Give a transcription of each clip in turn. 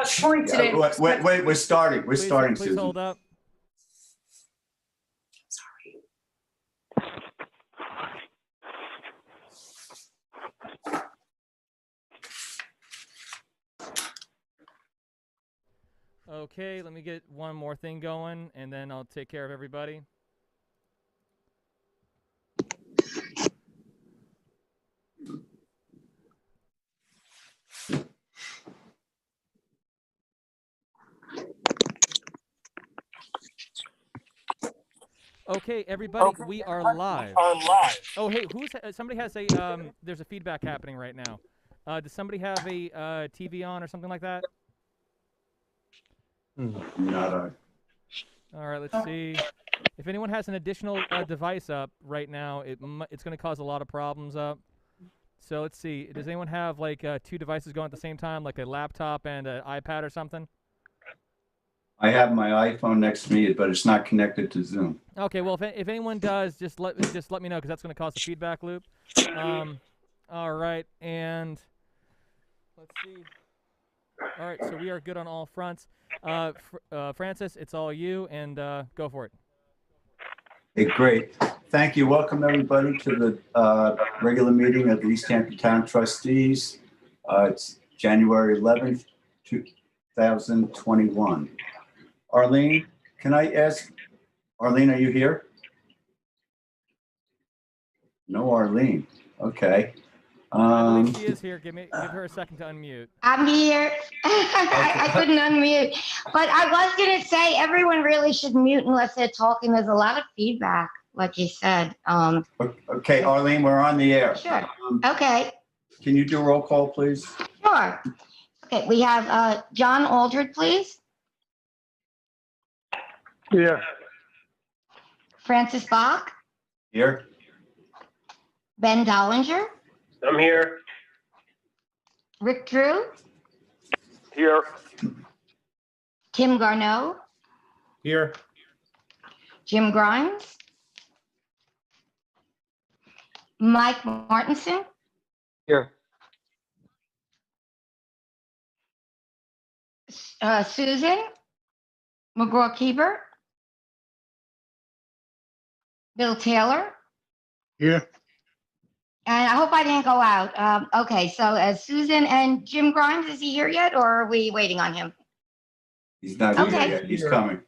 point today. Wait, we're starting. We're starting, Please Susan. hold up. Okay, let me get one more thing going, and then I'll take care of everybody. Okay, everybody, we are live. Oh, hey, somebody has a, there's a feedback happening right now. Does somebody have a TV on or something like that? Not I. All right, let's see. If anyone has an additional device up right now, it's going to cause a lot of problems up. So let's see. Does anyone have like two devices going at the same time, like a laptop and an iPad or something? I have my iPhone next to me, but it's not connected to Zoom. Okay, well, if anyone does, just let me know, because that's going to cause a feedback loop. All right, and let's see. All right, so we are good on all fronts. Francis, it's all you, and go for it. Hey, great. Thank you. Welcome, everybody, to the regular meeting of the East Hampton Town Trustees. It's January 11th, 2021. Arlene, can I ask, Arlene, are you here? No, Arlene. Okay. I believe she is here. Give her a second to unmute. I'm here. I couldn't unmute, but I was going to say everyone really should mute unless they're talking. There's a lot of feedback, like you said. Okay, Arlene, we're on the air. Sure. Okay. Can you do a roll call, please? Sure. Okay, we have John Aldred, please. Here. Francis Bach. Here. Ben Dollinger. I'm here. Rick Drew. Here. Tim Garneau. Here. Jim Grimes. Mike Martinson. Here. Susan McGraw-Keeber. Bill Taylor. Here. And I hope I didn't go out. Okay, so Susan and Jim Grimes, is he here yet, or are we waiting on him? He's not here yet. He's coming.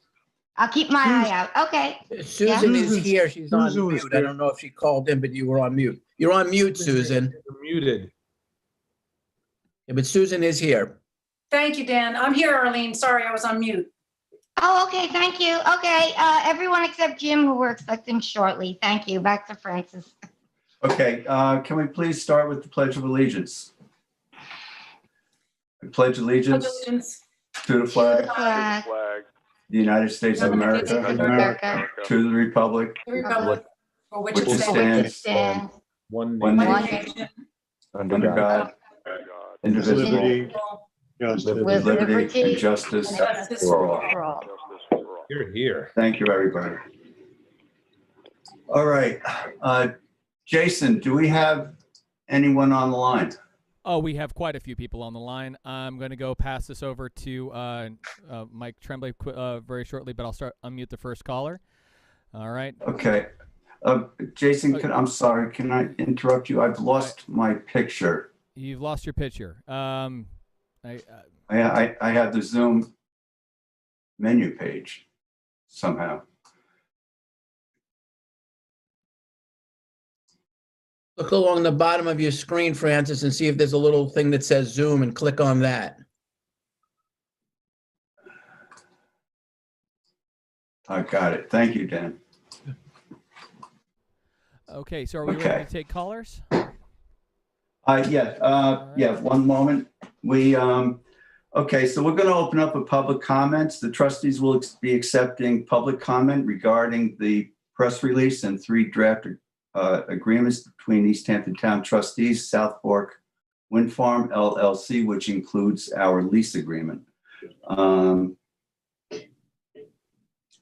I'll keep my eye out. Okay. Susan is here. She's on mute. I don't know if she called in, but you were on mute. You're on mute, Susan. You're muted. Yeah, but Susan is here. Thank you, Dan. I'm here, Arlene. Sorry, I was on mute. Oh, okay. Thank you. Okay. Everyone except Jim, who we're expecting shortly. Thank you. Back to Francis. Okay, can we please start with the Pledge of Allegiance? I pledge allegiance to the flag of the United States of America, to the republic For which which it stands Stand. One one nation. nation, under God, indivisible, With with liberty liberty and justice for all. You're here. Thank you, everybody. All right, Jason, do we have anyone on the line? Oh, we have quite a few people on the line. I'm going to go pass this over to Mike Tremblay very shortly, but I'll unmute the first caller. All right. Okay. Jason, I'm sorry, can I interrupt you? I've lost my picture. You've lost your picture. I have the Zoom menu page somehow. Look along the bottom of your screen, Francis, and see if there's a little thing that says Zoom and click on that. I got it. Thank you, Dan. Okay, so are we ready to take callers? Yeah, one moment. Okay, so we're going to open up a public comments. The trustees will be accepting public comment regarding the press release and 3 draft agreements between East Hampton Town Trustees, South Fork Wind Farm LLC, which includes our lease agreement.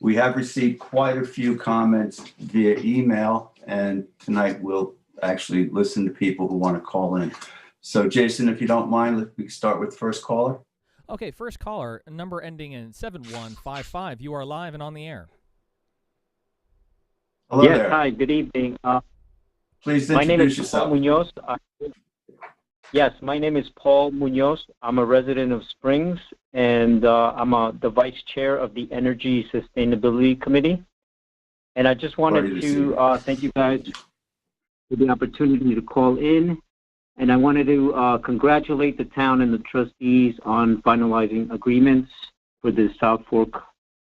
We have received quite a few comments via email, and tonight we'll actually listen to people who want to call in. So Jason, if you don't mind, we can start with the first caller. Okay, first caller, number ending in 7155. You are live and on the air. Hello Yes, there. hi, good evening. Please My name introduce is Paul yourself. Munoz. Yes, my name is Paul Munoz. I'm a resident of Springs, and I'm the vice chair of the Energy Sustainability Committee. And I just wanted to thank you guys for the opportunity to call in. And I wanted to congratulate the town and the trustees on finalizing agreements for the South Fork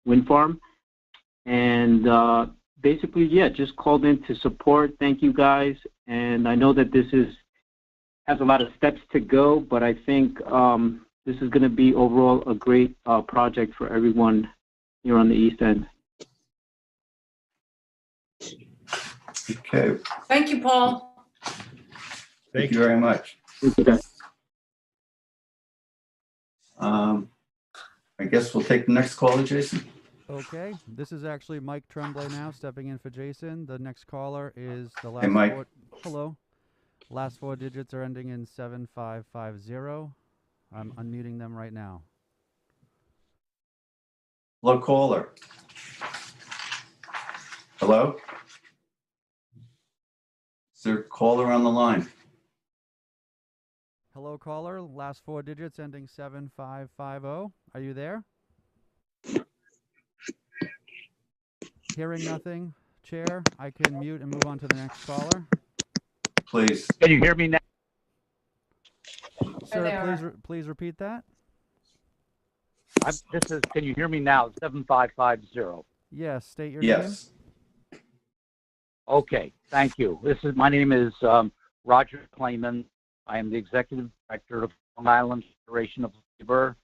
wind farm. And basically, yeah, just called in to support. Thank you guys. And I know that this has a lot of steps to go, but I think this is going to be overall a great project for everyone here on the East End. Okay. Thank you, Paul. Thank you very much. Thank you guys. I guess we'll take the next caller, Jason. Okay, this is actually Mike Tremblay now, stepping in for Jason. The next caller is the last Hey, Mike. Hello. Last four digits are ending in 7550. I'm unmuting them right now. Hello, caller. Hello? Is there a caller on the line? Hello, caller. Last four digits ending 7550. Are you there? Hearing nothing, Chair, I can mute and move on to the next caller. Please. Can you hear me now? Sir, there. please repeat that. Can you hear me now? 7550. Yes, state your name. Yes. Okay, thank you. My name is Roger Clayman. I am the executive director of Long Island Federation of Labor.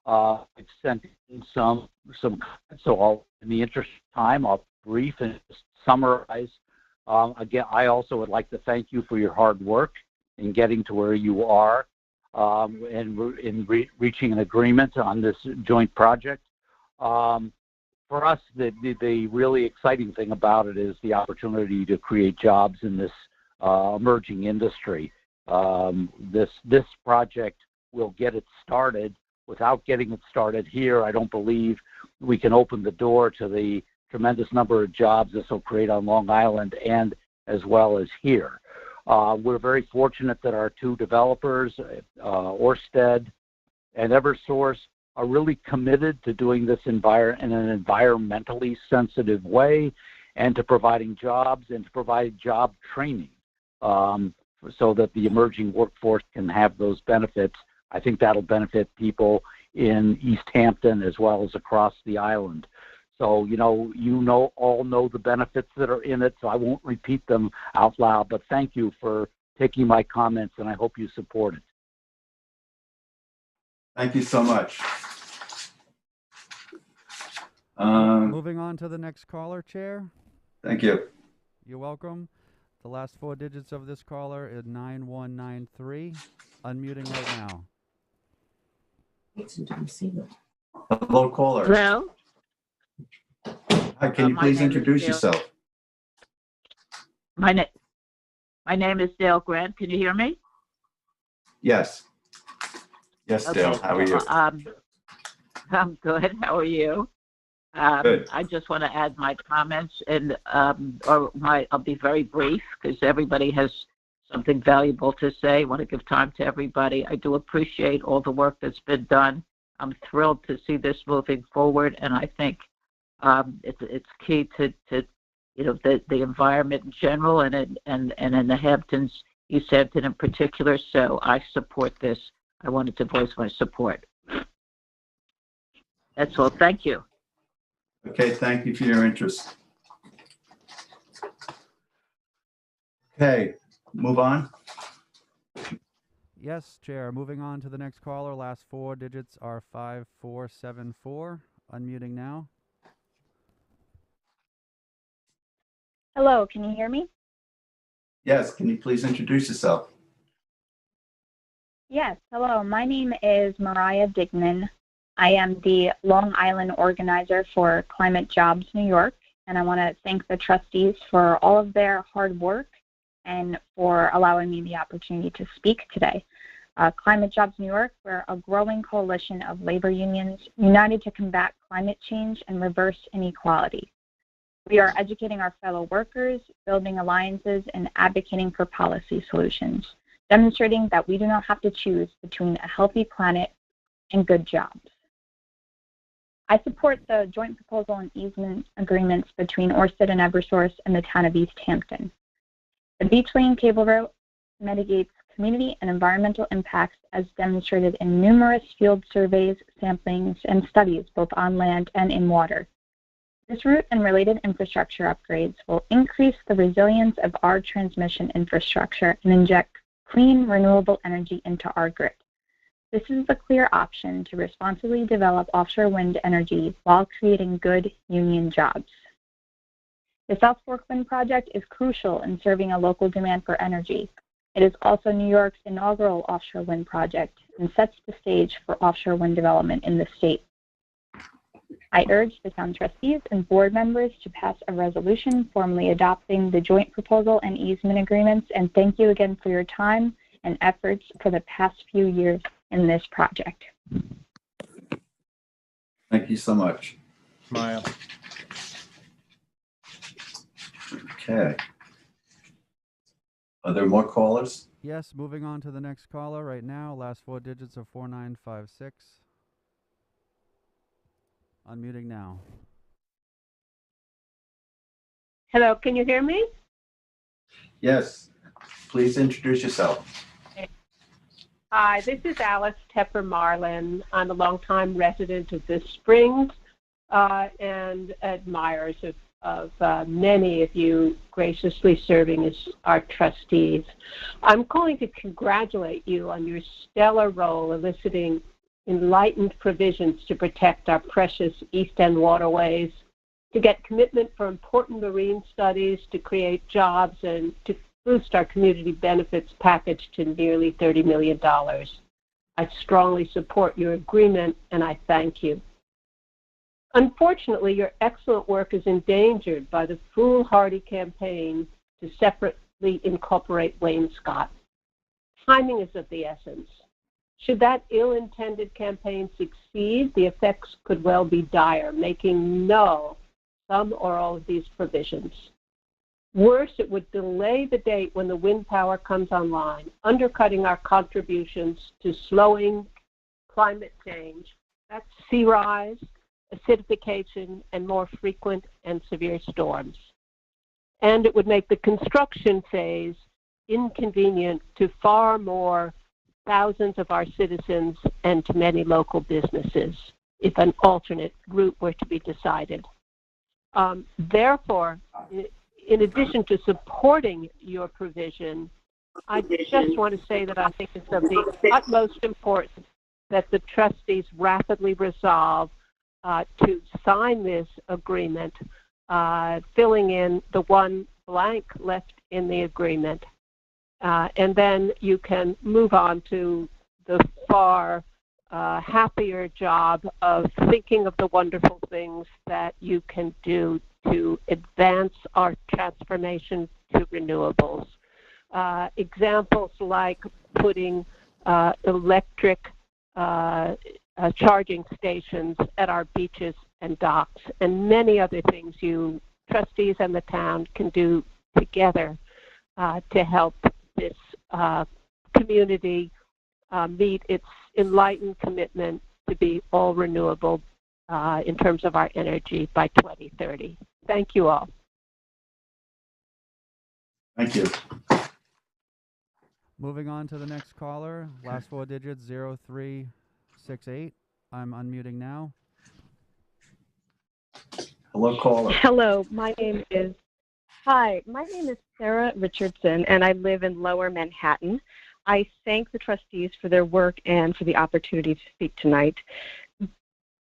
I've sent in some comments, so in the interest of time, I'll brief and just summarize. Again, I also would like to thank you for your hard work in getting to where you are and reaching an agreement on this joint project. For us, the really exciting thing about it is the opportunity to create jobs in this emerging industry. This project will get it started. Without getting it started here, I don't believe we can open the door to the tremendous number of jobs this will create on Long Island and as well as here. We're very fortunate that our two developers, Orsted and Eversource, are really committed to doing this in an environmentally sensitive way and to providing jobs and to provide job training so that the emerging workforce can have those benefits. I think that'll benefit people in East Hampton as well as across the island. So, all know the benefits that are in it, so I won't repeat them out loud, but thank you for taking my comments, and I hope you support it. Thank you so much. Moving on to the next caller, Chair. Thank you. You're welcome. The last four digits of this caller is 9193. Unmuting right now. Hello, caller. Hello. Hi, can you My please name is introduce Dale. yourself? My name is Dale Grant. Can you hear me? Yes. Yes, Dale. How are you? I'm good. How are you? Good. I just want to add my comments, and I'll be very brief because everybody has something valuable to say. I want to give time to everybody. I do appreciate all the work that's been done. I'm thrilled to see this moving forward, and I think it's key to the environment in general and in the Hamptons, East Hampton in particular. So I support this. I wanted to voice my support. That's all. Thank you. Okay, thank you for your interest. Okay, move on. Yes, Chair. Moving on to the next caller. Last four digits are 5474. Unmuting now. Hello, can you hear me? Yes, can you please introduce yourself? Yes, hello. My name is Mariah Dignan. I am the Long Island organizer for Climate Jobs New York, and I want to thank the trustees for all of their hard work and for allowing me the opportunity to speak today. Climate Jobs New York, we're a growing coalition of labor unions united to combat climate change and reverse inequality. We are educating our fellow workers, building alliances, and advocating for policy solutions, demonstrating that we do not have to choose between a healthy planet and good jobs. I support the joint proposal and easement agreements between Orsted and Eversource and the town of East Hampton. The Beach Lane Cable Route mitigates community and environmental impacts as demonstrated in numerous field surveys, samplings, and studies both on land and in water. This route and related infrastructure upgrades will increase the resilience of our transmission infrastructure and inject clean, renewable energy into our grid. This is the clear option to responsibly develop offshore wind energy while creating good union jobs. The South Fork Wind Project is crucial in serving a local demand for energy. It is also New York's inaugural offshore wind project and sets the stage for offshore wind development in the state. I urge the town trustees and board members to pass a resolution formally adopting the joint proposal and easement agreements, and thank you again for your time and efforts for the past few years in this project. Thank you so much. Smile. Okay. Are there more callers? Yes, moving on to the next caller right now. Last 4 digits of 4956. Unmuting now. Hello, can you hear me? Yes. Please introduce yourself. Hi, this is Alice Tepper Marlin. I'm a longtime resident of the Springs and admirers of many of you graciously serving as our trustees. I'm calling to congratulate you on your stellar role eliciting enlightened provisions to protect our precious East End waterways, to get commitment for important marine studies, to create jobs, and to boost our community benefits package to nearly $30 million. I strongly support your agreement, and I thank you. Unfortunately, your excellent work is endangered by the foolhardy campaign to separately incorporate Wayne Scott. Timing is of the essence. Should that ill-intended campaign succeed, the effects could well be dire, making null some or all of these provisions. Worse, it would delay the date when the wind power comes online, undercutting our contributions to slowing climate change. That's sea rise, acidification, and more frequent and severe storms. And it would make the construction phase inconvenient to far more thousands of our citizens and to many local businesses if an alternate route were to be decided. Therefore, in addition to supporting your provision, I just want to say that I think it's of the utmost importance that the trustees rapidly resolve to sign this agreement, filling in the one blank left in the agreement. And then you can move on to the far happier job of thinking of the wonderful things that you can do to advance our transformation to renewables. Examples like putting electric charging stations at our beaches and docks, and many other things you trustees and the town can do together to help this community meet its enlightened commitment to be all renewable in terms of our energy by 2030. Thank you all. Thank you. Moving on to the next caller. Last 4 digits 0368. I'm unmuting now. Hello, caller. Hello, my name is Sarah Richardson, and I live in Lower Manhattan. I thank the trustees for their work and for the opportunity to speak tonight.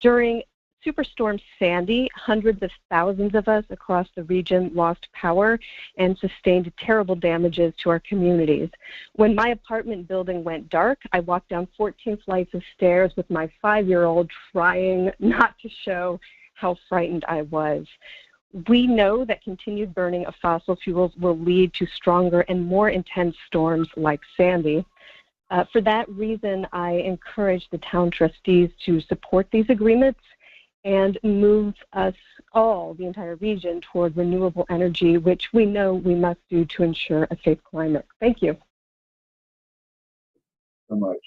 During Superstorm Sandy, hundreds of thousands of us across the region lost power and sustained terrible damages to our communities. When my apartment building went dark, I walked down 14 flights of stairs with my 5-year-old trying not to show how frightened I was. We know that continued burning of fossil fuels will lead to stronger and more intense storms like Sandy. For that reason, I encourage the town trustees to support these agreements and move us all, the entire region, toward renewable energy, which we know we must do to ensure a safe climate. Thank you. So much.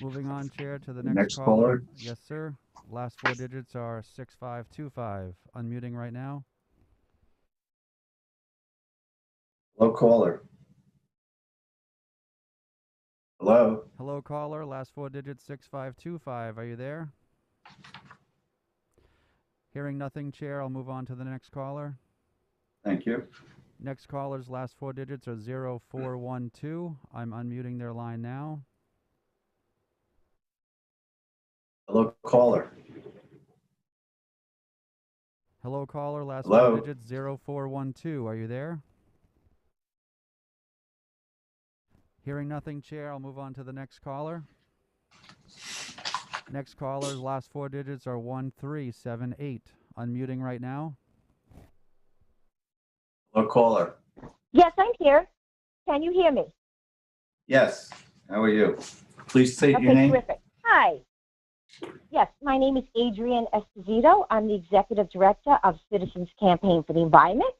Moving on, Chair, to the The next next caller. Yes, sir. Last four digits are 6525. Unmuting right now. Hello, caller. Hello. Hello, caller. Last four digits 6525. Are you there? Hearing nothing, Chair, I'll move on to the next caller. Thank you. Next caller's last four digits are 0412. I'm unmuting their line now. Hello, caller. Hello, caller. Last Hello. four digits 0412. Are you there? Hearing nothing, Chair, I'll move on to the next caller. Next caller's last four digits are 1378. Unmuting right now. Hello, caller. Yes, I'm here. Can you hear me? Yes. How are you? Please state Okay, your name. terrific. Hi. Yes, my name is Adrianes Posito. I'm the Executive Director of Citizens Campaign for the Environment.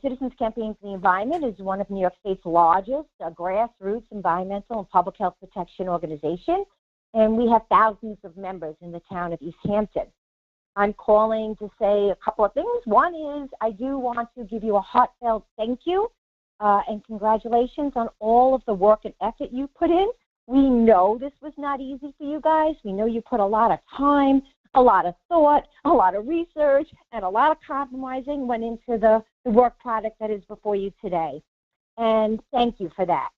Citizens Campaign for the Environment is one of New York State's largest grassroots environmental and public health protection organization, and we have thousands of members in the town of East Hampton. I'm calling to say a couple of things. One is I do want to give you a heartfelt thank you and congratulations on all of the work and effort you put in. We know this was not easy for you guys. We know you put a lot of time, a lot of thought, a lot of research, and a lot of compromising went into the work product that is before you today. And thank you for that.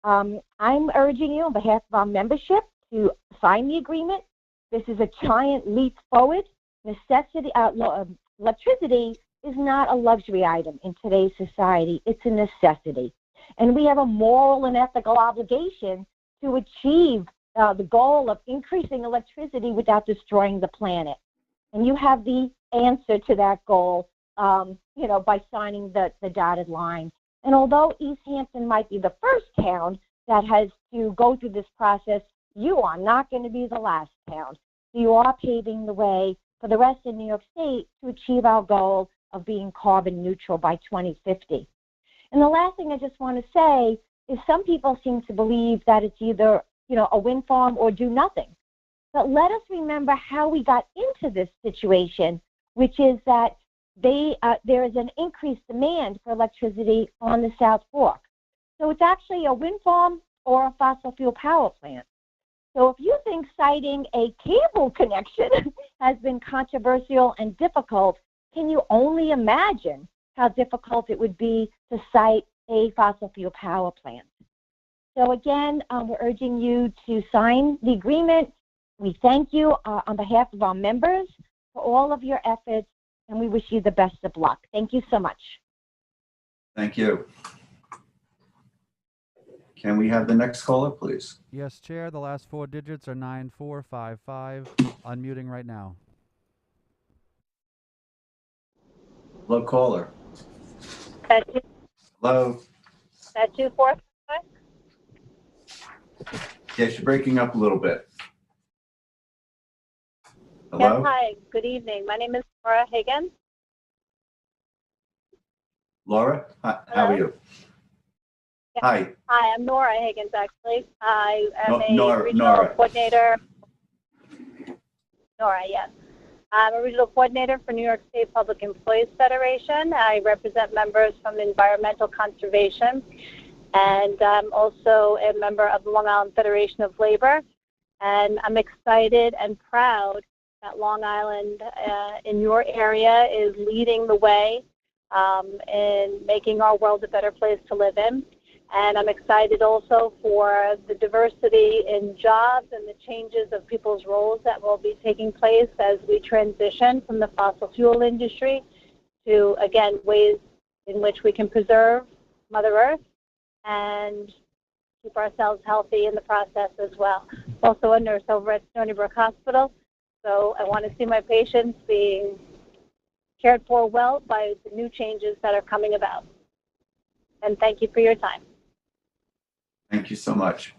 I'm urging you on behalf of our membership to sign the agreement. This is a giant leap forward. Electricity is not a luxury item in today's society. It's a necessity. And we have a moral and ethical obligation to achieve the goal of increasing electricity without destroying the planet. And you have the answer to that goal, by signing the dotted line. And although East Hampton might be the first town that has to go through this process, you are not going to be the last town. So you are paving the way for the rest of New York State to achieve our goal of being carbon neutral by 2050. And the last thing I just want to say is some people seem to believe that it's either, a wind farm or do nothing. But let us remember how we got into this situation, which is that there is an increased demand for electricity on the South Fork. So it's actually a wind farm or a fossil fuel power plant. So if you think citing a cable connection has been controversial and difficult, can you only imagine how difficult it would be to cite a fossil fuel power plant? So again, we're urging you to sign the agreement. We thank you on behalf of our members for all of your efforts, and we wish you the best of luck. Thank you so much. Thank you. Can we have the next caller, please? Yes, Chair. The last four digits are 9455. Unmuting right now. Hello, caller. That's Hello. 245? Yes, you're breaking up a little bit. Yes, Hello? hi. Good evening. My name is Laura Higgins. Laura, how are you? Yeah. Hi. Hi, I'm Nora Higgins, actually. I am a Nora. regional coordinator. Nora, yes. I'm a regional coordinator for New York State Public Employees Federation. I represent members from Environmental Conservation, and I'm also a member of the Long Island Federation of Labor. And I'm excited and proud that Long Island in your area is leading the way in making our world a better place to live in. And I'm excited also for the diversity in jobs and the changes of people's roles that will be taking place as we transition from the fossil fuel industry to, again, ways in which we can preserve Mother Earth and keep ourselves healthy in the process as well. Also a nurse over at Stony Brook Hospital, so I want to see my patients being cared for well by the new changes that are coming about. And thank you for your time. Thank you so much.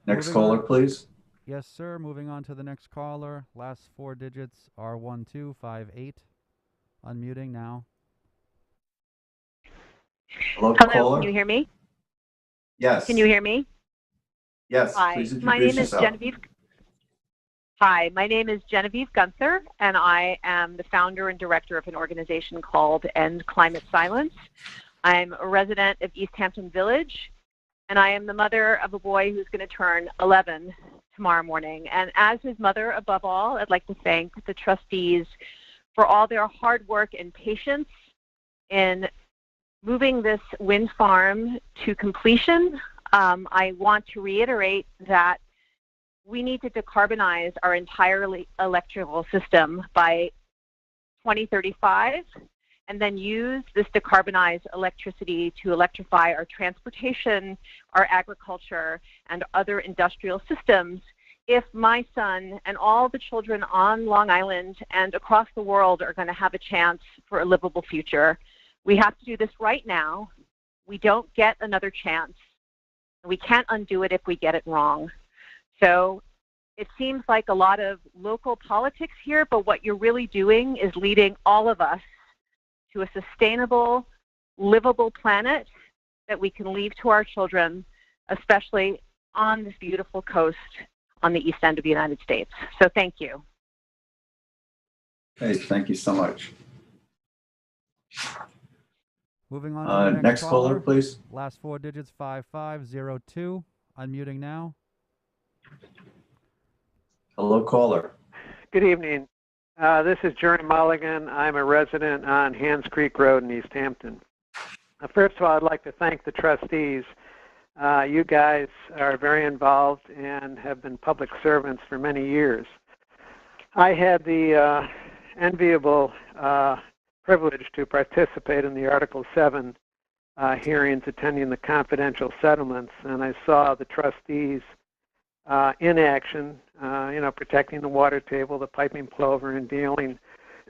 Next Moving caller, on. please. Yes, sir. Moving on to the next caller. Last four digits are 1258. Unmuting now. Hello, Hello, caller. can you hear me? Yes. Can you hear me? Yes, Hi, please my introduce name is yourself. Genevieve. Hi, my name is Genevieve Gunther, and I am the founder and director of an organization called End Climate Silence. I'm a resident of East Hampton Village, and I am the mother of a boy who's going to turn 11 tomorrow morning. And as his mother, above all, I'd like to thank the trustees for all their hard work and patience in moving this wind farm to completion. I want to reiterate that we need to decarbonize our entire electrical system by 2035 and then use this decarbonized electricity to electrify our transportation, our agriculture, and other industrial systems if my son and all the children on Long Island and across the world are going to have a chance for a livable future. We have to do this right now. We don't get another chance. We can't undo it if we get it wrong. So it seems like a lot of local politics here, but what you're really doing is leading all of us to a sustainable, livable planet that we can leave to our children, especially on this beautiful coast on the east end of the United States. So thank you. Hey, thank you so much. Moving on to the next caller, please. Last four digits 5502. Unmuting now. Hello, caller. Good evening. This is Johny Mulligan. I'm a resident on Hands Creek Road in East Hampton. First of all, I'd like to thank the trustees. You guys are very involved and have been public servants for many years. I had the enviable privilege to participate in the Article 7 hearings attending the confidential settlements, and I saw the trustees in action, protecting the water table, the piping plover, and dealing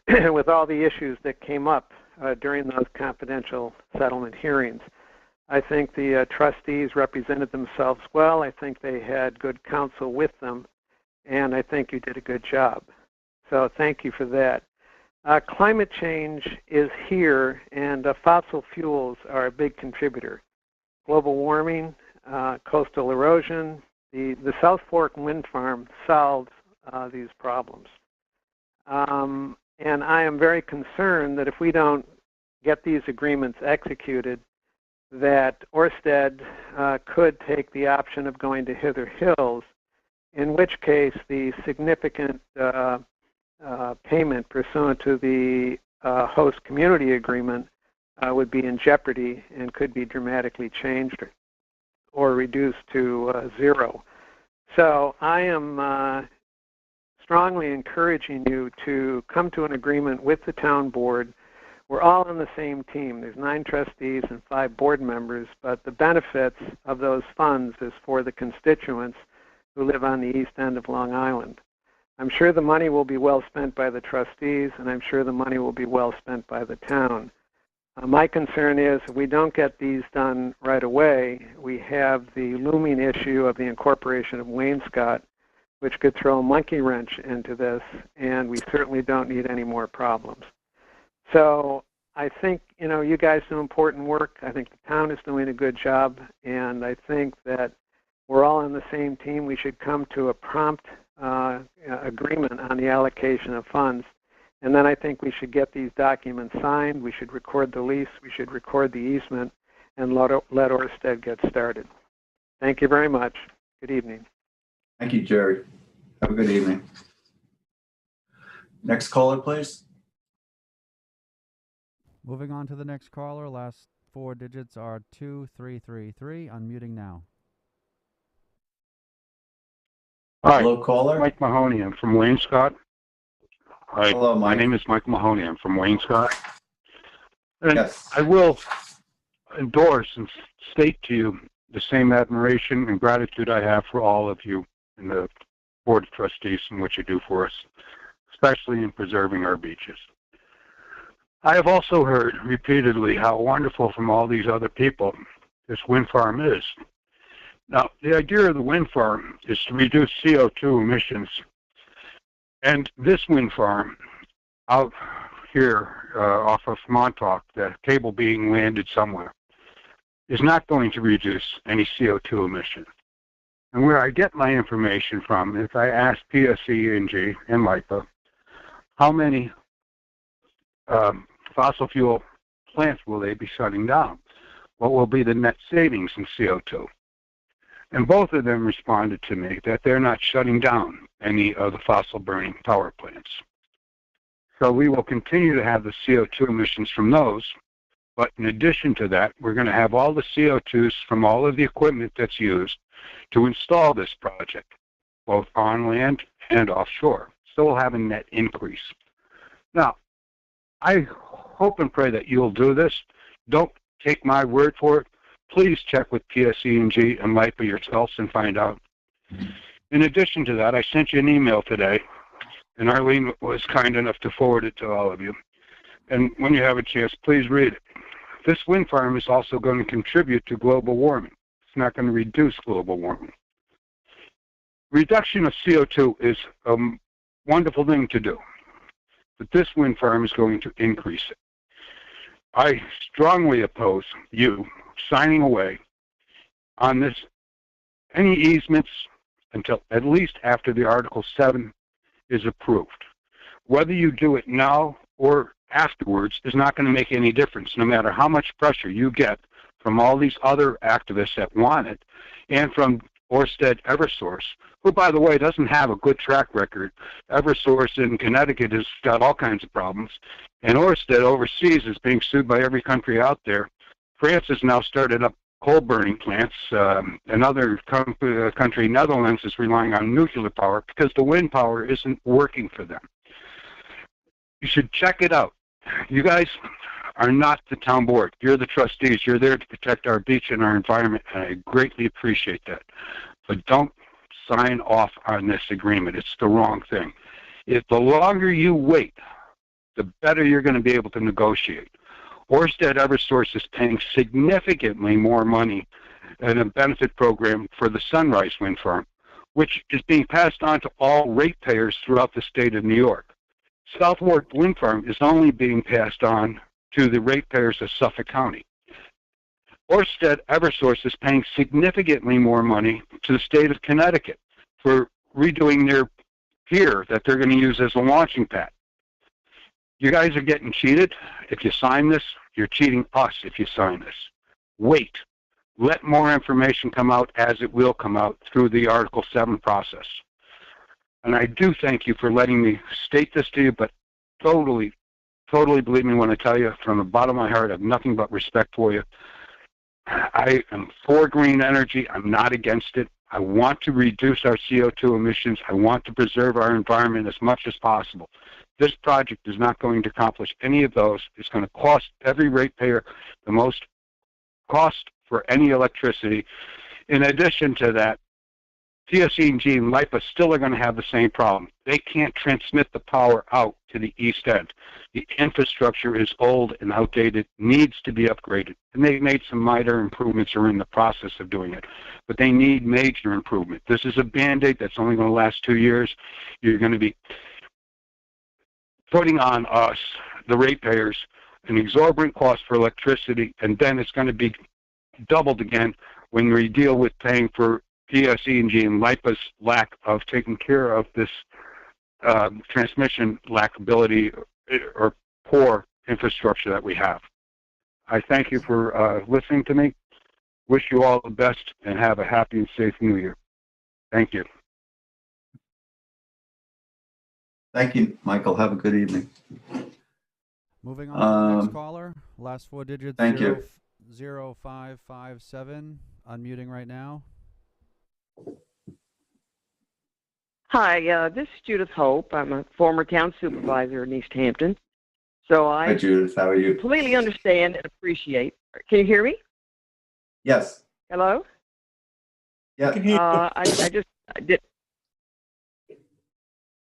with all the issues that came up during those confidential settlement hearings. I think the trustees represented themselves well. I think they had good counsel with them, and I think you did a good job. So thank you for that. Climate change is here, and fossil fuels are a big contributor. Global warming, coastal erosion, the South Fork wind farm solved these problems. And I am very concerned that if we don't get these agreements executed, that Ørsted could take the option of going to Hither Hills, in which case the significant payment pursuant to the host community agreement would be in jeopardy and could be dramatically changed or reduced to zero. So I am strongly encouraging you to come to an agreement with the town board. We're all on the same team. There's 9 trustees and 5 board members, but the benefits of those funds is for the constituents who live on the east end of Long Island. I'm sure the money will be well spent by the trustees, and I'm sure the money will be well spent by the town. My concern is if we don't get these done right away, we have the looming issue of the incorporation of Wainscott, which could throw a monkey wrench into this, and we certainly don't need any more problems. So I think, you guys do important work. I think the town is doing a good job, and I think that we're all on the same team. We should come to a prompt agreement on the allocation of funds. And then I think we should get these documents signed. We should record the lease. We should record the easement and let Ørsted get started. Thank you very much. Good evening. Thank you, Jerry. Have a good evening. Next caller, please. Moving on to the next caller. Last four digits are 2333. Unmuting now. Hi. Hello, caller. Mike Mahoney. I'm from Wainscott. Hi. Hello, Mike. My name is Mike Mahoney. I'm from Wainscott. And yes. I will endorse and state to you the same admiration and gratitude I have for all of you in the Board of Trustees and what you do for us, especially in preserving our beaches. I have also heard repeatedly how wonderful from all these other people this wind farm is. Now, the idea of the wind farm is to reduce CO2 emissions. And this wind farm out here off of Montauk, the cable being landed somewhere, is not going to reduce any CO2 emissions. And where I get my information from, if I ask PSE&G and LIPA, how many fossil fuel plants will they be shutting down? What will be the net savings in CO2? And both of them responded to me that they're not shutting down any of the fossil burning power plants. So we will continue to have the CO2 emissions from those, but in addition to that, we're going to have all the CO2s from all of the equipment that's used to install this project, both on land and offshore. So we'll have a net increase. Now, I hope and pray that you'll do this. Don't take my word for it. Please check with PSE&G and LIPA yourselves and find out. In addition to that, I sent you an email today, and Arlene was kind enough to forward it to all of you. And when you have a chance, please read it. This wind farm is also going to contribute to global warming. It's not going to reduce global warming. Reduction of CO2 is a wonderful thing to do, but this wind farm is going to increase it. I strongly oppose you signing away on this, any easements until at least after the Article 7 is approved. Whether you do it now or afterwards is not going to make any difference, no matter how much pressure you get from all these other activists that want it, and from Ørsted Eversource, who, by the way, doesn't have a good track record. Eversource in Connecticut has got all kinds of problems, and Ørsted overseas is being sued by every country out there. France has now started up coal-burning plants. Another country, Netherlands, is relying on nuclear power because the wind power isn't working for them. You should check it out. You guys are not the town board. You're the trustees. You're there to protect our beach and our environment, and I greatly appreciate that. But don't sign off on this agreement. It's the wrong thing. If the longer you wait, the better you're going to be able to negotiate. Ørsted Eversource is paying significantly more money in a benefit program for the Sunrise Wind Farm, which is being passed on to all ratepayers throughout the state of New York. Southwark Wind Farm is only being passed on to the ratepayers of Suffolk County. Ørsted Eversource is paying significantly more money to the state of Connecticut for redoing their pier that they're going to use as a launching pad. You guys are getting cheated. If you sign this, you're cheating us if you sign this. Wait. Let more information come out as it will come out through the Article 7 process. And I do thank you for letting me state this to you, but totally believe me when I tell you, from the bottom of my heart, I have nothing but respect for you. I am for green energy. I'm not against it. I want to reduce our CO2 emissions. I want to preserve our environment as much as possible. This project is not going to accomplish any of those. It's going to cost every ratepayer the most cost for any electricity. In addition to that, PSE&G and LIPA still are going to have the same problem. They can't transmit the power out to the east end. The infrastructure is old and outdated, needs to be upgraded. And they've made some minor improvements or are in the process of doing it. But they need major improvement. This is a Band-Aid that's only going to last 2 years. You're going to be putting on us, the ratepayers, an exorbitant cost for electricity, and then it's going to be doubled again when we deal with paying for PSE&G and LIPA's lack of taking care of this transmission lackability or poor infrastructure that we have. I thank you for listening to me. Wish you all the best and have a happy and safe New Year. Thank you. Thank you, Michael. Have a good evening. Moving on to the next caller. Last four digits. Thank you. 0557. Unmuting right now. Hi, this is Judith Hope. I'm a former town supervisor in East Hampton. So Hi, Judith. How are you? completely understand and appreciate. Can you hear me? Yes. Hello? Yeah. I did.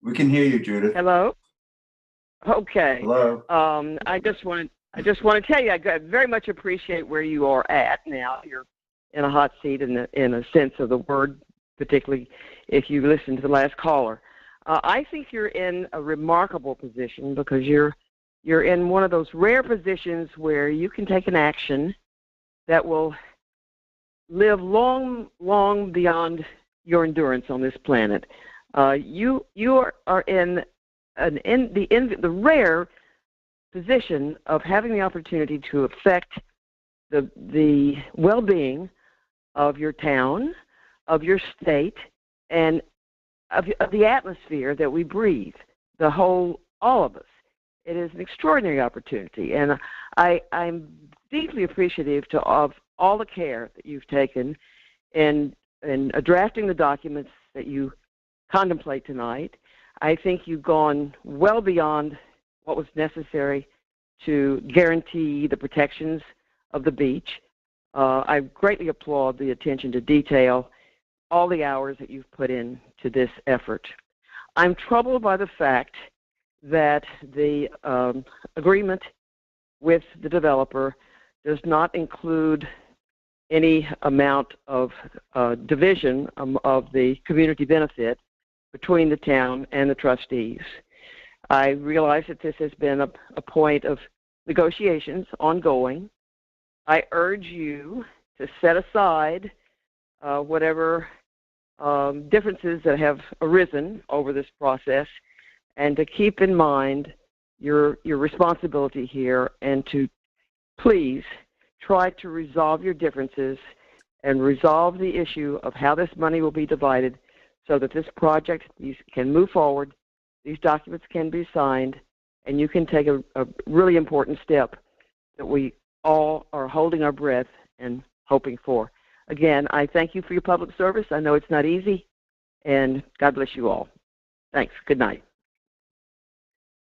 We can hear you, Judith. Hello? Okay. Hello. I I just want to tell you, I very much appreciate where you are at now. You're in a hot seat in a sense of the word, particularly if you listen to the last caller. I think you're in a remarkable position because you're in one of those rare positions where you can take an action that will live long, long beyond your endurance on this planet. You are in the rare position of having the opportunity to affect the well-being of your town, of your state, and of the atmosphere that we breathe, all of us. It is an extraordinary opportunity, and I'm deeply appreciative of all the care that you've taken in drafting the documents that you contemplate tonight. I think you've gone well beyond what was necessary to guarantee the protections of the beach. I greatly applaud the attention to detail, all the hours that you've put into this effort. I'm troubled by the fact that the agreement with the developer does not include any amount of division of the community benefit between the town and the trustees. I realize that this has been a point of negotiations ongoing. I urge you to set aside whatever differences that have arisen over this process and to keep in mind your responsibility here and to please try to resolve your differences and resolve the issue of how this money will be divided so that this project can move forward, these documents can be signed, and you can take a really important step that we all are holding our breath and hoping for. Again, I thank you for your public service. I know it's not easy, and God bless you all. Thanks. Good night.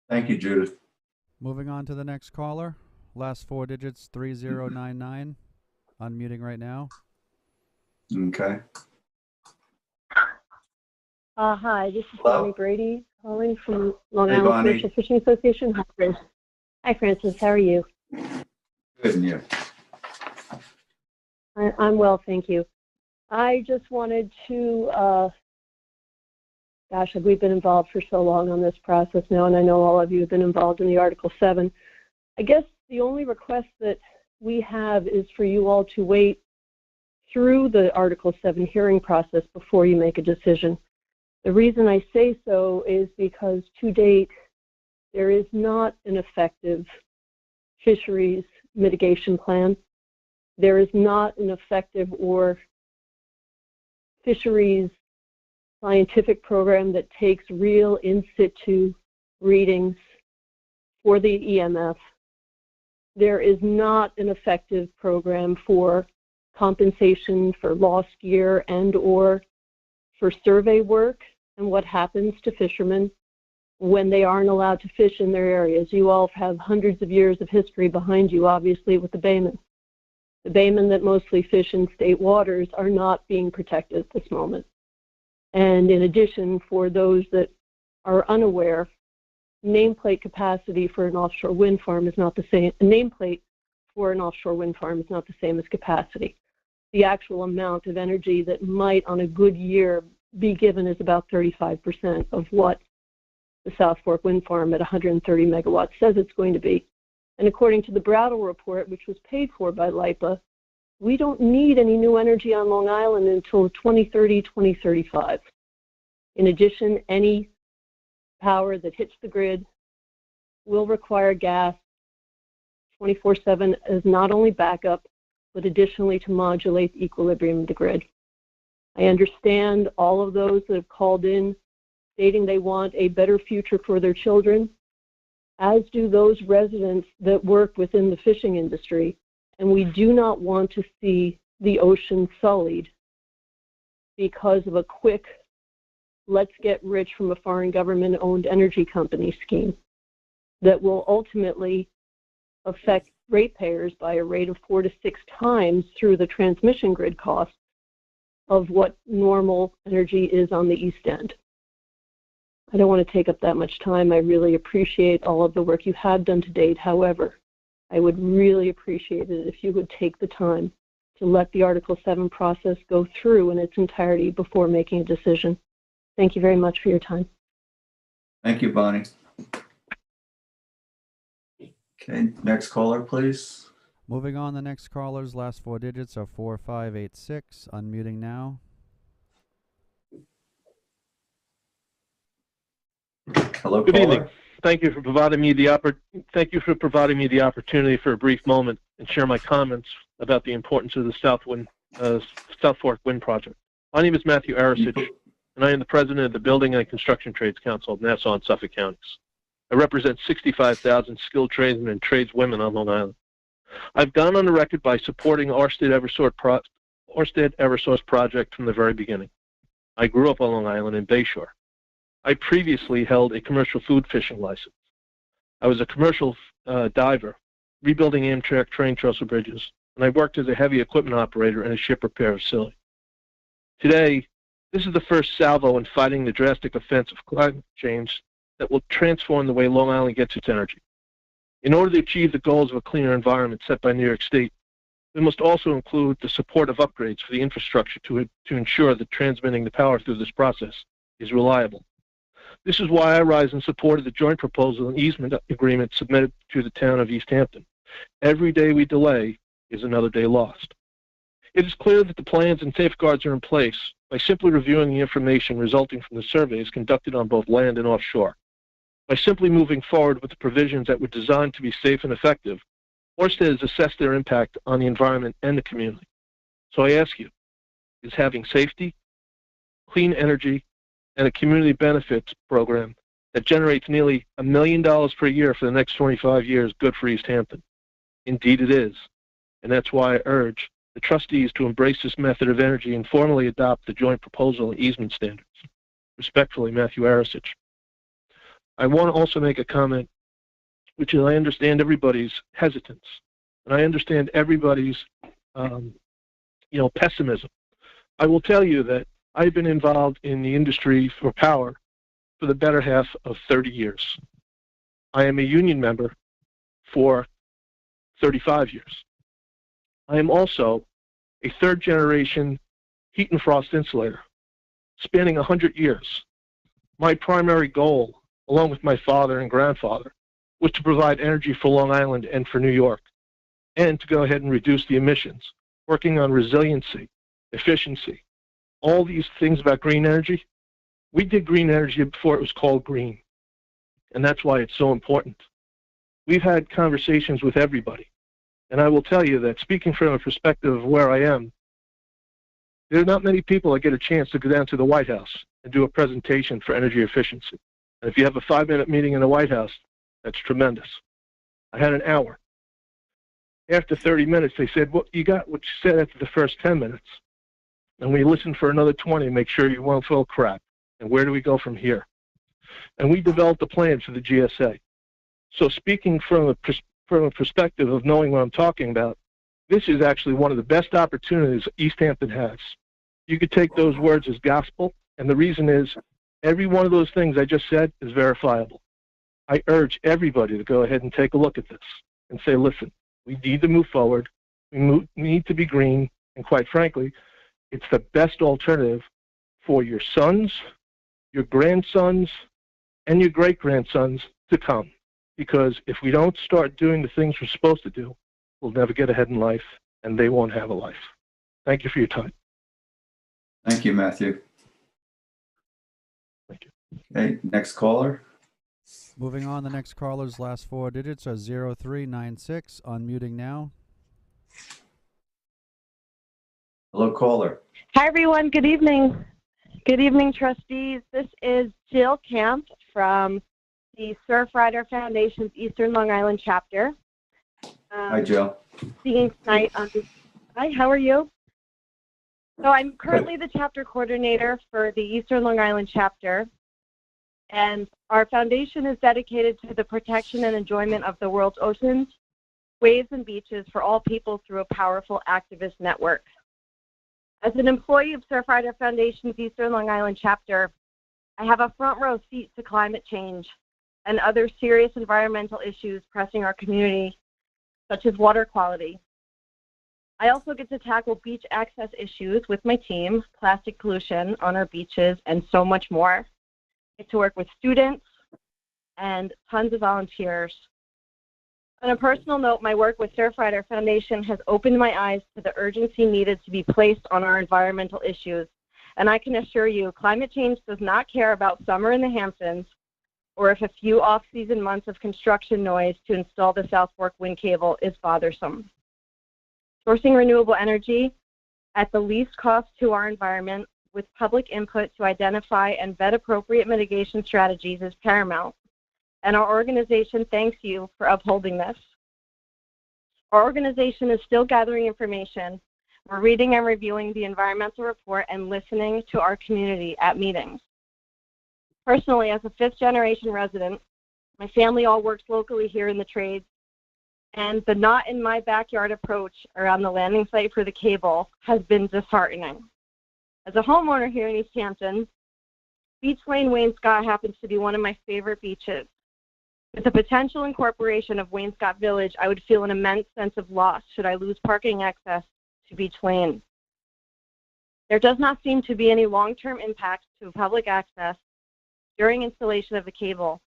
Thank you, Judith. Moving on to the next caller. Last four digits, 3099. Unmuting right now. Okay. Hi, this is Hello? Johny Brady calling from Long Hey, Island Bonnie. Commercial Fishing Association. Hi, Francis. Hi, Francis. How are you? Good, and you? I'm well, thank you. I just wanted to, gosh, we've been involved for so long on this process now, and I know all of you have been involved in the Article 7. I guess the only request that we have is for you all to wait through the Article 7 hearing process before you make a decision. The reason I say so is because to date, there is not an effective fisheries mitigation plan. There is not an effective or fisheries scientific program that takes real in situ readings for the EMF. There is not an effective program for compensation for lost year and or for survey work and what happens to fishermen when they aren't allowed to fish in their areas. You all have hundreds of years of history behind you, obviously, with the baymen. The baymen that mostly fish in state waters are not being protected at this moment. And in addition, for those that are unaware, nameplate capacity for an offshore wind farm is not the same. Nameplate for an offshore wind farm is not the same as capacity. The actual amount of energy that might, on a good year, be given is about 35% of what the South Fork Wind Farm at 130 megawatts says it's going to be. And according to the Brattle report, which was paid for by LIPA, we don't need any new energy on Long Island until 2030, 2035. In addition, any power that hits the grid will require gas 24/7 as not only backup, but additionally to modulate the equilibrium of the grid. I understand all of those that have called in stating they want a better future for their children, as do those residents that work within the fishing industry, and we do not want to see the ocean sullied because of a quick let's get rich from a foreign government-owned energy company scheme that will ultimately affect ratepayers by a rate of 4 to 6 times through the transmission grid costs of what normal energy is on the East End. I don't want to take up that much time. I really appreciate all of the work you have done to date. However, I would really appreciate it if you would take the time to let the Article 7 process go through in its entirety before making a decision. Thank you very much for your time. Thank you, Bonnie. Okay, next caller, please. Moving on, the next caller's last 4 digits are 4586. Unmuting now. Hello, Good caller. evening. Thank you for providing me the opportunity for a brief moment and share my comments about the importance of the South Fork Wind Project. My name is Matthew Arasich, and I am the president of the Building and Construction Trades Council of Nassau and Suffolk counties. I represent 65,000 skilled tradesmen and tradeswomen on Long Island. I've gone on the record by supporting Ørsted Eversource project from the very beginning. I grew up on Long Island in Bayshore. I previously held a commercial food fishing license. I was a commercial diver, rebuilding Amtrak train trestle bridges, and I worked as a heavy equipment operator in a ship repair facility. Today, this is the first salvo in fighting the drastic offense of climate change that will transform the way Long Island gets its energy. In order to achieve the goals of a cleaner environment set by New York State, we must also include the support of upgrades for the infrastructure to ensure that transmitting the power through this process is reliable. This is why I rise in support of the joint proposal and easement agreement submitted to the town of East Hampton. Every day we delay is another day lost. It is clear that the plans and safeguards are in place by simply reviewing the information resulting from the surveys conducted on both land and offshore. By simply moving forward with the provisions that were designed to be safe and effective, Ørsted has assessed their impact on the environment and the community. So I ask you, is having safety, clean energy, and a community benefits program that generates nearly $1 million per year for the next 25 years good for East Hampton? Indeed it is, and that's why I urge the trustees to embrace this method of energy and formally adopt the joint proposal and easement standards. Respectfully, Matthew Arasich. I want to also make a comment, which is I understand everybody's hesitance, and I understand everybody's, pessimism. I will tell you that I've been involved in the industry for power for the better half of 30 years. I am a union member for 35 years. I am also a third-generation heat and frost insulator, spanning 100 years. My primary goal, along with my father and grandfather, was to provide energy for Long Island and for New York, and to go ahead and reduce the emissions, working on resiliency, efficiency, all these things about green energy. We did green energy before it was called green, and that's why it's so important. We've had conversations with everybody, and I will tell you that speaking from a perspective of where I am, there are not many people that get a chance to go down to the White House and do a presentation for energy efficiency. And if you have a 5-minute meeting in the White House, that's tremendous. I had an hour. After 30 minutes, they said, well, you got what you said after the first 10 minutes. And we listened for another 20 to make sure you won't feel crap. And where do we go from here? And we developed a plan for the GSA. So speaking from a perspective of knowing what I'm talking about, this is actually one of the best opportunities East Hampton has. You could take those words as gospel, and the reason is every one of those things I just said is verifiable. I urge everybody to go ahead and take a look at this and say, listen, we need to move forward. We need to be green, and quite frankly, it's the best alternative for your sons, your grandsons, and your great-grandsons to come. Because if we don't start doing the things we're supposed to do, we'll never get ahead in life, and they won't have a life. Thank you for your time. Thank you, Matthew. Thank you. Okay, next caller. Moving on, the next caller's last 4 digits are 0396. Unmuting now. Hello, caller. Hi, everyone. Good evening. Good evening, trustees. This is Jill Camp from the Surfrider Foundation's Eastern Long Island chapter. Hi, Jill. Speaking tonight on this. Hi, how are you? So I'm currently the chapter coordinator for the Eastern Long Island chapter, and our foundation is dedicated to the protection and enjoyment of the world's oceans, waves, and beaches for all people through a powerful activist network. As an employee of Surfrider Foundation's Eastern Long Island chapter, I have a front row seat to climate change and other serious environmental issues pressing our community. such as water quality. I also get to tackle beach access issues with my team, plastic pollution on our beaches, and so much more. I get to work with students and tons of volunteers. On a personal note, my work with Surfrider Foundation has opened my eyes to the urgency needed to be placed on our environmental issues. And I can assure you, climate change does not care about summer in the Hamptons or if a few off-season months of construction noise to install the South Fork wind cable is bothersome. Sourcing renewable energy at the least cost to our environment with public input to identify and vet appropriate mitigation strategies is paramount. And our organization thanks you for upholding this. Our organization is still gathering information. We're reading and reviewing the environmental report and listening to our community at meetings. Personally, as a fifth-generation resident, my family all works locally here in the trades, and the not in my backyard approach around the landing site for the cable has been disheartening. As a homeowner here in East Hampton, Beach Lane, Wainscott happens to be one of my favorite beaches. With the potential incorporation of Wainscott Village, I would feel an immense sense of loss should I lose parking access to Beach Lane. There does not seem to be any long-term impact to public access during installation of the cable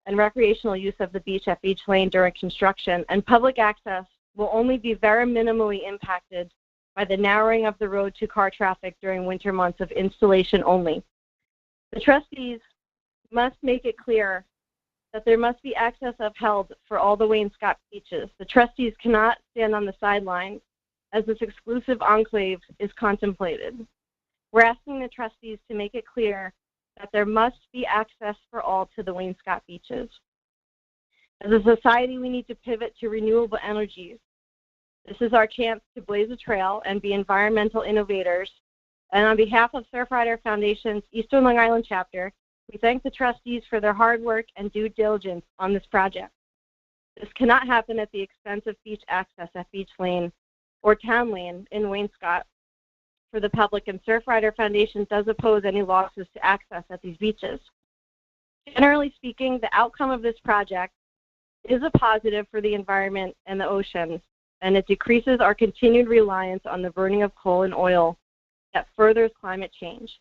and recreational use of the beach at Beach Lane during construction, and public access will only be very minimally impacted by the narrowing of the road to car traffic during winter months of installation only. The trustees must make it clear that there must be access upheld for all the Wainscott beaches. The trustees cannot stand on the sidelines as this exclusive enclave is contemplated. We're asking the trustees to make it clear that there must be access for all to the Wainscott beaches. As a society, we need to pivot to renewable energies. This is our chance to blaze a trail and be environmental innovators. And on behalf of Surfrider Foundation's Eastern Long Island chapter, we thank the trustees for their hard work and due diligence on this project. This cannot happen at the expense of beach access at Beach Lane or Town Lane in Wainscott for the public, and Surfrider Foundation does oppose any losses to access at these beaches. Generally speaking, the outcome of this project is a positive for the environment and the oceans, and it decreases our continued reliance on the burning of coal and oil that furthers climate change.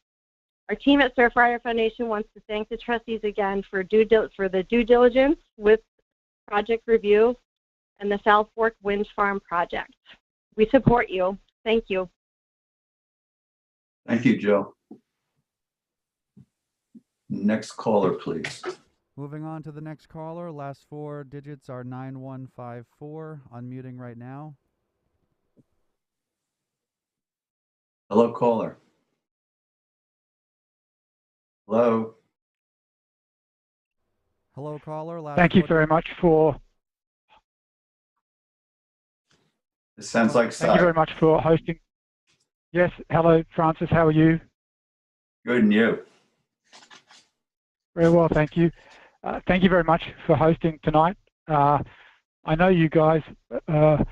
Our team at Surfrider Foundation wants to thank the trustees again for the due diligence with project review and the South Fork Wind Farm project. We support you. Thank you. Thank you, Joe. Next caller, please. Moving on to the next caller. Last four digits are 9154. Unmuting right now. Hello, caller. Hello. Hello, caller. Last Thank you four very much for. It sounds like Thank you very much for hosting. Yes. Hello, Francis. How are you? Good, and you? Very well, thank you. Thank you very much for hosting tonight. I know you guys have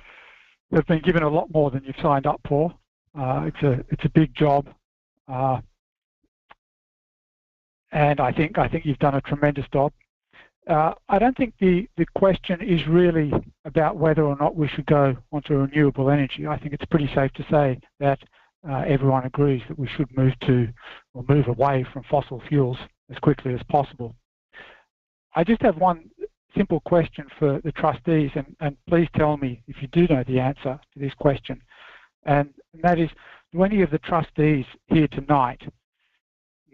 been given a lot more than you've signed up for. It's a big job, and I think you've done a tremendous job. I don't think the question is really about whether or not we should go onto renewable energy. I think it's pretty safe to say that everyone agrees that we should move away from fossil fuels as quickly as possible. I just have one simple question for the trustees, and please tell me if you do know the answer to this question. And that is, do any of the trustees here tonight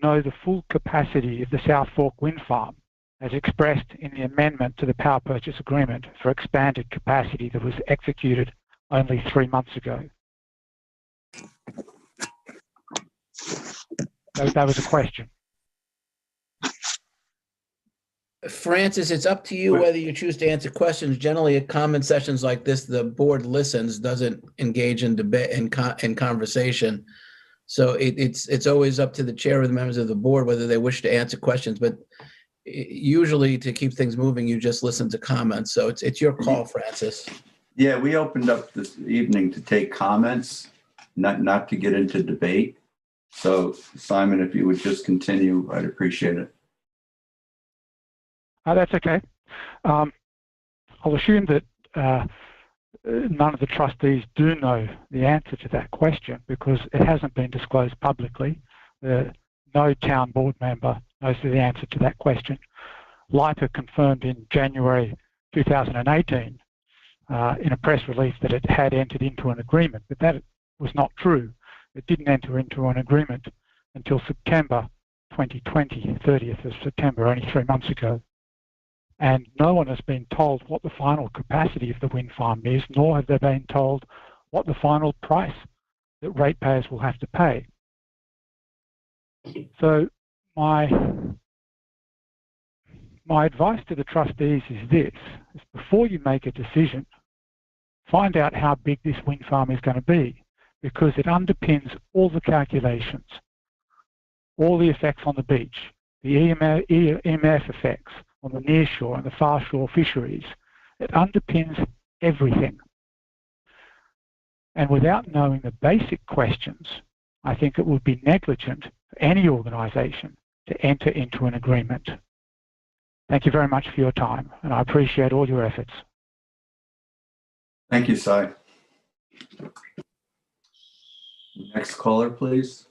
know the full capacity of the South Fork Wind Farm as expressed in the amendment to the Power Purchase Agreement for expanded capacity that was executed only 3 months ago? That was a question. Francis, it's up to you whether you choose to answer questions. Generally, at comment sessions like this, the board listens, doesn't engage in debate and conversation. So it's always up to the chair or the members of the board whether they wish to answer questions. But usually, to keep things moving, you just listen to comments. So it's your call, Francis. Yeah, we opened up this evening to take comments, not to get into debate. So, Simon, if you would just continue, I'd appreciate it. That's okay. I'll assume that none of the trustees do know the answer to that question because it hasn't been disclosed publicly. No town board member knows the answer to that question. LIPA confirmed in January 2018 in a press release that it had entered into an agreement, but that was not true. It didn't enter into an agreement until September 2020, 30th of September, only 3 months ago. And no one has been told what the final capacity of the wind farm is, nor have they been told what the final price that ratepayers will have to pay. So my advice to the trustees is this: is before you make a decision, find out how big this wind farm is going to be, because it underpins all the calculations, all the effects on the beach, the EMF effects on the nearshore and the far shore fisheries. It underpins everything. And without knowing the basic questions, I think it would be negligent for any organisation to enter into an agreement. Thank you very much for your time, and I appreciate all your efforts. Thank you, Si. Next caller, please.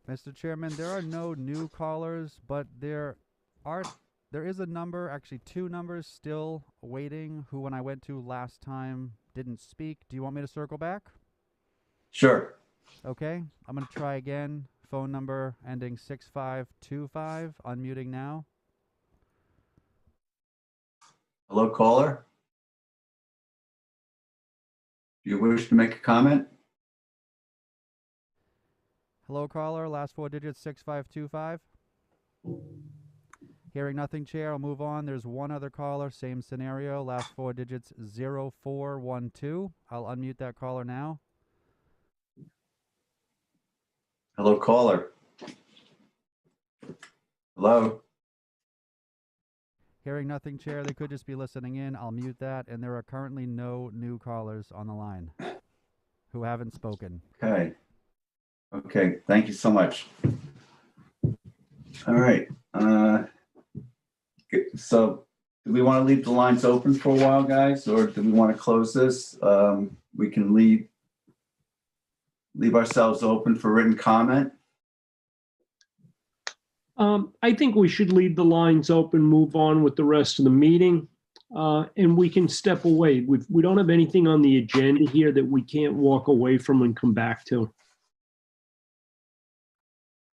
Mr. Chairman, there are no new callers, but there is a number, actually 2 numbers still waiting, who when I went to last time didn't speak. Do you want me to circle back? Sure. Okay, I'm going to try again. Phone number ending 6525, unmuting now. Hello, caller. Do you wish to make a comment? Hello, caller. Last 4 digits, 6525. Hearing nothing, Chair. I'll move on. There's one other caller, same scenario. Last 4 digits, 0412. I'll unmute that caller now. Hello, caller. Hello. Hearing nothing, Chair. They could just be listening in. I'll mute that. And there are currently no new callers on the line who haven't spoken. Okay. Okay, thank you so much. All right. So do we want to leave the lines open for a while, guys, or do we want to close this? We can leave ourselves open for written comment. I think we should leave the lines open, move on with the rest of the meeting, and we can step away. We don't have anything on the agenda here that we can't walk away from and come back to.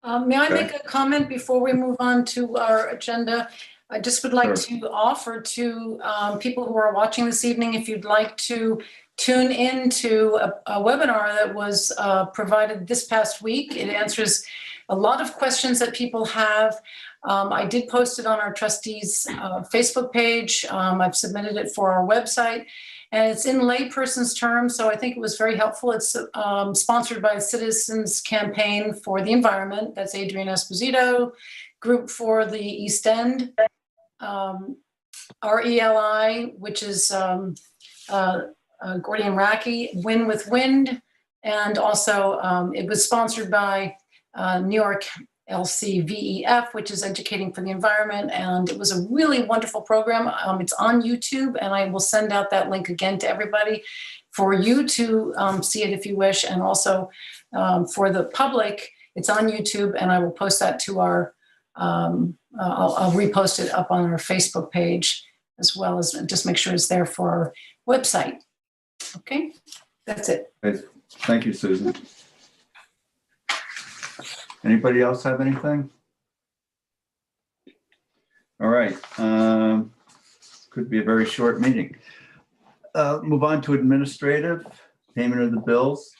May I make a comment before we move on to our agenda? I just would like to offer to people who are watching this evening, if you'd like to tune in to a webinar that was provided this past week. It answers a lot of questions that people have. I did post it on our trustees Facebook page. I've submitted it for our website. And it's in layperson's terms, so I think it was very helpful. It's sponsored by Citizens Campaign for the Environment. That's Adrianes Posito, Group for the East End, RELI, which is Gordy and Racky, Win with Wind, and also it was sponsored by New York LCVEF, which is Educating for the Environment, and it was a really wonderful program. It's on YouTube, and I will send out that link again to everybody for you to see it if you wish, and also for the public, it's on YouTube, and I will post that to our, I'll repost it up on our Facebook page, as well as just make sure it's there for our website. Okay, that's it. Thank you, Susan. Anybody else have anything? All right. Could be a very short meeting. Move on to administrative, payment of the bills.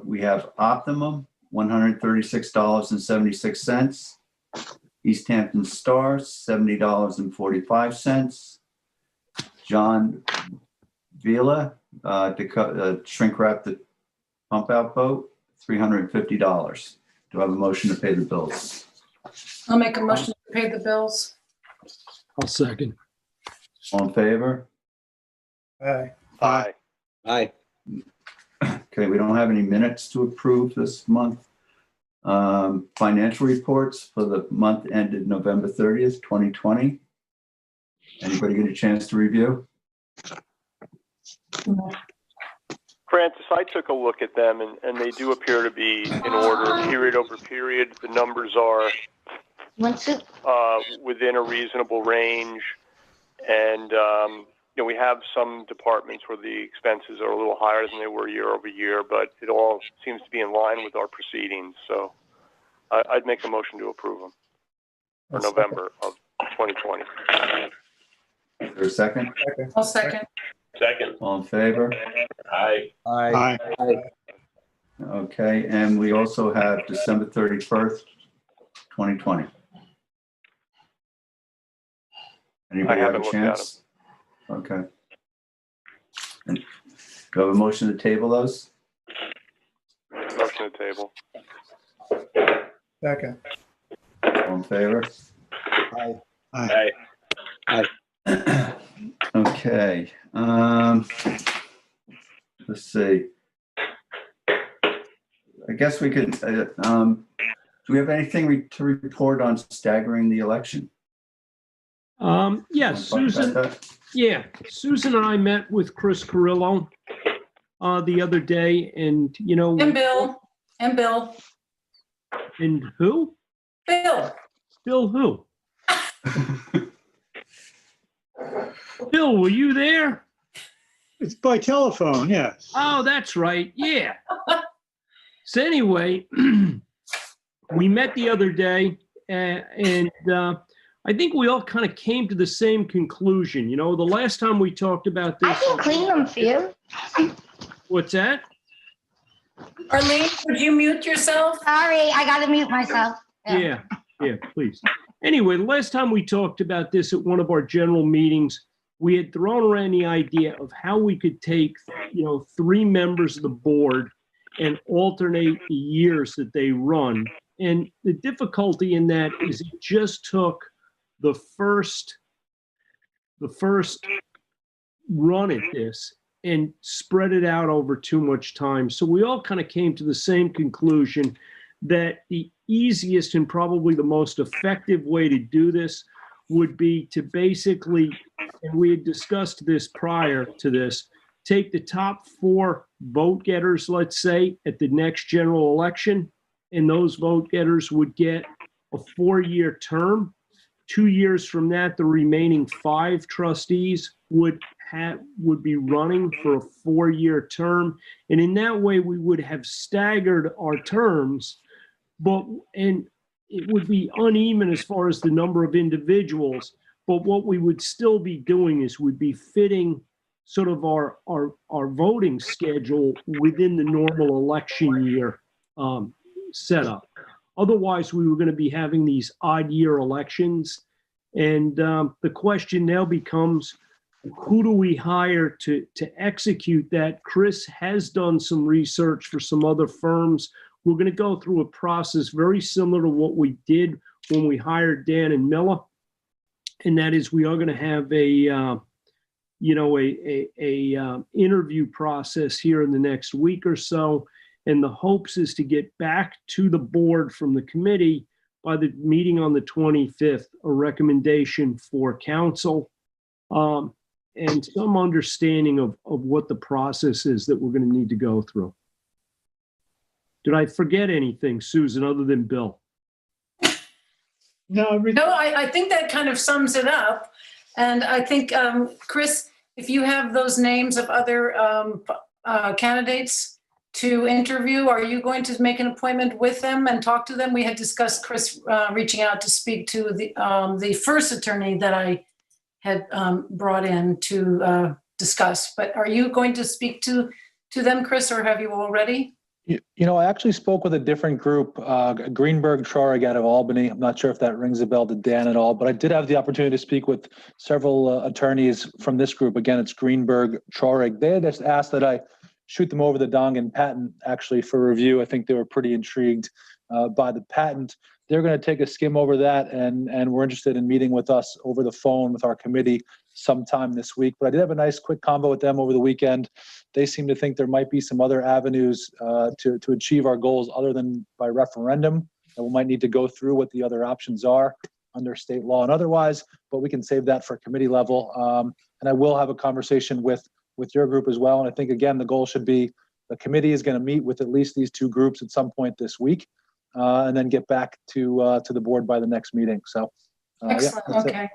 We have Optimum, $136.76. East Hampton Star, $70.45. John Vila, shrink wrap the pump out boat, $350. Do I have a motion to pay the bills? I'll make a motion to pay the bills. I'll second. All in favor? Aye. Aye. Aye. Okay, we don't have any minutes to approve this month. Financial reports for the month ended November 30th, 2020. Anybody get a chance to review? Francis, I took a look at them, and they do appear to be in order, period over period. The numbers are within a reasonable range, and we have some departments where the expenses are a little higher than they were year over year, but it all seems to be in line with our proceedings. So I'd make a motion to approve them for November of 2020. Is there a second? I'll second. Second. All in favor? Aye. Aye. Okay, and we also have December 31st, 2020. Anybody have a chance? Okay. And do I have a motion to table those? Motion to table. Second. All in favor? Aye. Aye. Aye. Okay. Let's see. I guess we could, do we have anything to report on staggering the election? Yeah, Susan. Yeah, Susan and I met with Chris Carrillo the other day, and And Bill. And Bill. And who? Bill. Bill who? Bill, were you there? It's by telephone, yes. Oh, that's right. Yeah. So anyway, we met the other day, and I think we all kind of came to the same conclusion. The last time we talked about this. I can clean them for you. What's that? Arlene, would you mute yourself? Sorry, I got to mute myself. Yeah, please. Anyway, the last time we talked about this at one of our general meetings, we had thrown around the idea of how we could take, 3 members of the board and alternate the years that they run. And the difficulty in that is it just took the first run at this and spread it out over too much time. So we all kind of came to the same conclusion that the easiest and probably the most effective way to do this would be to basically, and we had discussed this prior to this, take the top 4 vote getters, let's say, at the next general election, and those vote getters would get a 4-year term. 2 years from that, the remaining 5 trustees would be running for a 4-year term. And in that way, we would have staggered our terms, and it would be uneven as far as the number of individuals. But what we would still be doing is we'd be fitting sort of our voting schedule within the normal election year setup. Otherwise, we were going to be having these odd year elections. And the question now becomes, who do we hire to execute that? Chris has done some research for some other firms. We're going to go through a process very similar to what we did when we hired Dan and Miller. And that is, we are going to have a interview process here in the next week or so. And the hopes is to get back to the board from the committee by the meeting on the 25th, a recommendation for council and some understanding of what the process is that we're going to need to go through. Did I forget anything, Susan, other than Bill? No, I think that kind of sums it up. And I think, Chris, if you have those names of other candidates to interview, are you going to make an appointment with them and talk to them? We had discussed Chris reaching out to speak to the first attorney that I had brought in to discuss. But are you going to speak to them, Chris, or have you already? I actually spoke with a different group, Greenberg Traurig out of Albany. I'm not sure if that rings a bell to Dan at all, but I did have the opportunity to speak with several attorneys from this group. Again, it's Greenberg Traurig. They had just asked that I shoot them over the Dongan patent actually for review. I think they were pretty intrigued by the patent. They're going to take a skim over that, and we're interested in meeting with us over the phone with our committee sometime this week. But I did have a nice quick convo with them over the weekend. They seem to think there might be some other avenues to achieve our goals other than by referendum, and we might need to go through what the other options are. under state law and otherwise, but we can save that for committee level. And I will have a conversation with your group as well. And I think, again, the goal should be the committee is going to meet with at least these two groups at some point this week, and then get back to the board by the next meeting. So, Excellent. yeah, Okay.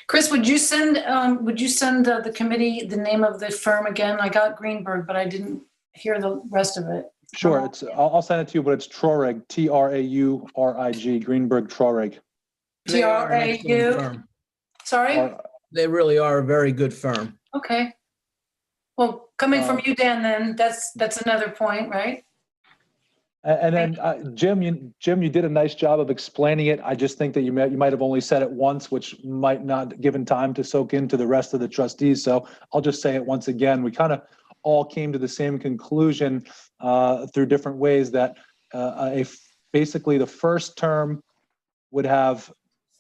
Chris, would you send the committee the name of the firm again? I got Greenberg, but I didn't hear the rest of it. Sure. I'll send it to you, but it's Traurig, Traurig, Greenberg Traurig. They are an excellent TRAU. firm. Sorry? They really are a very good firm. Okay. Well, coming from you, Dan, then that's another point, right? And then Jim, you did a nice job of explaining it. I just think that you might have only said it once, which might not given time to soak into the rest of the trustees. So I'll just say it once again. We kind of all came to the same conclusion through different ways that basically the first term would have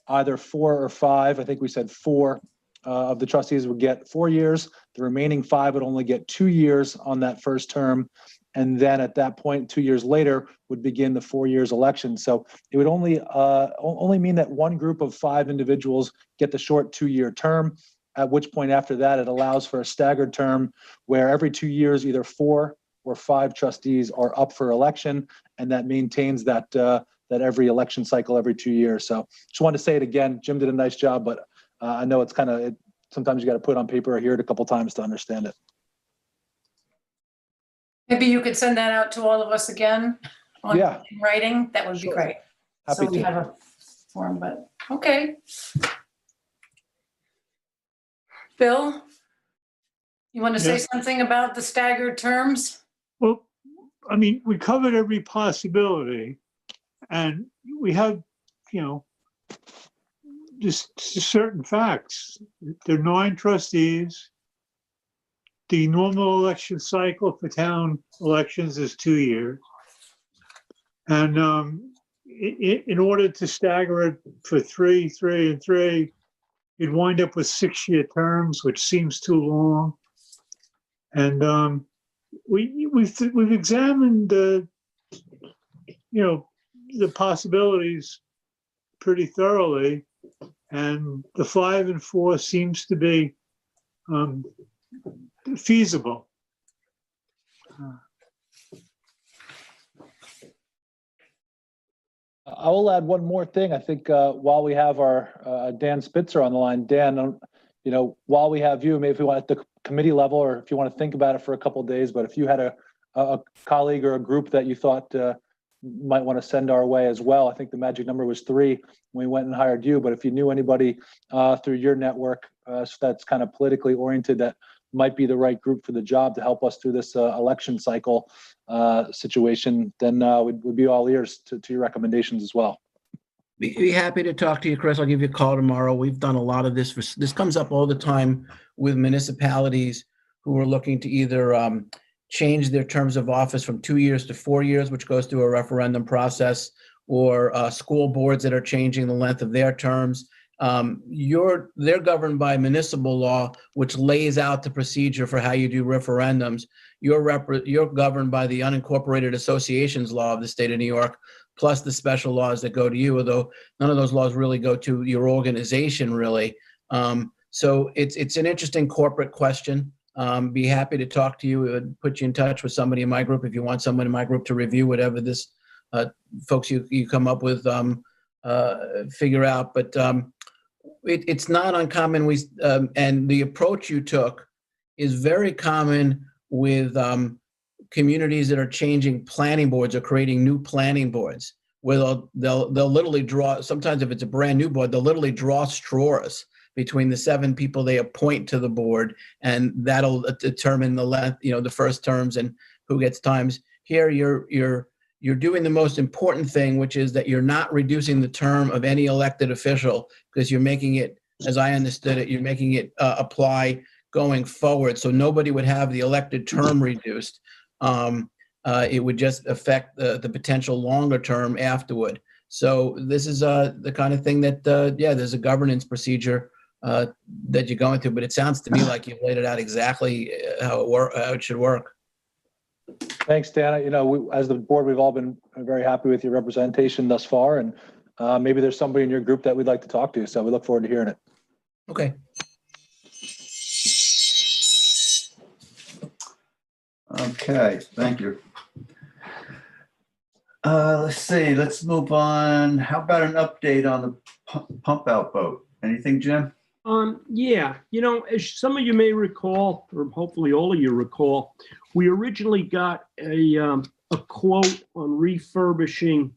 either 4 or 5. I think we said 4 of the trustees would get 4 years. The remaining 5 would only get 2 years on that first term. And then at that point, 2 years later, would begin the 4 years election. So it would only mean that one group of 5 individuals get the short 2-year term, at which point after that, it allows for a staggered term where every 2 years, either 4 or 5 trustees are up for election. And that maintains that every election cycle every 2 years. So just wanted to say it again. Jim did a nice job, but I know it's sometimes you got to put it on paper or hear it a couple times to understand it. Maybe you could send that out to all of us again in writing. That would be great. Happy so we to. have a form, but okay. Bill, you want to say something about the staggered terms? Well, I mean, we covered every possibility, and we have, just certain facts. There are 9 trustees. The normal election cycle for town elections is 2 years. And in order to stagger it for 3, 3, and 3, you'd wind up with 6-year terms, which seems too long. And we've examined the possibilities pretty thoroughly, and the 5 and 4 seems to be feasible. I will add one more thing. I think while we have our Dan Spitzer on the line, Dan, while we have you, maybe if we want at the committee level, or if you want to think about it for a couple of days, but if you had a colleague or a group that you thought might want to send our way as well, I think the magic number was 3 when we went and hired you. But if you knew anybody through your network that's kind of politically oriented that might be the right group for the job to help us through this election cycle situation, then we'd be all ears to your recommendations as well. Be happy to talk to you, Chris. I'll give you a call tomorrow. We've done a lot of this. This comes up all the time with municipalities who are looking to either change their terms of office from 2 years to 4 years, which goes through a referendum process, or school boards that are changing the length of their terms. They're governed by municipal law, which lays out the procedure for how you do referendums. You're governed by the unincorporated associations law of the state of New York, plus the special laws that go to you, although none of those laws really go to your organization, really. So it's an interesting corporate question. Be happy to talk to you and put you in touch with somebody in my group if you want someone in my group to review whatever this folks you come up with figure out. But it's not uncommon. And the approach you took is very common with communities that are changing planning boards or creating new planning boards, where they'll literally draw. Sometimes if it's a brand new board, they'll literally draw straws between the 7 people they appoint to the board, and that'll determine the length, the first terms and who gets times. Here, you're doing the most important thing, which is that you're not reducing the term of any elected official, because you're making it, as I understood it, you're making it apply going forward. So nobody would have the elected term reduced. It would just affect the potential longer term afterward. So this is the kind of thing that, there's a governance procedure that you're going through, but it sounds to me like you've laid it out exactly how it should work. Thanks, Dan. As the board, we've all been very happy with your representation thus far, and maybe there's somebody in your group that we'd like to talk to. So we look forward to hearing it. Okay. Okay, thank you. Let's see, let's move on. How about an update on the pump out boat? Anything, Jim? Yeah, as some of you may recall, or hopefully all of you recall, we originally got a quote on refurbishing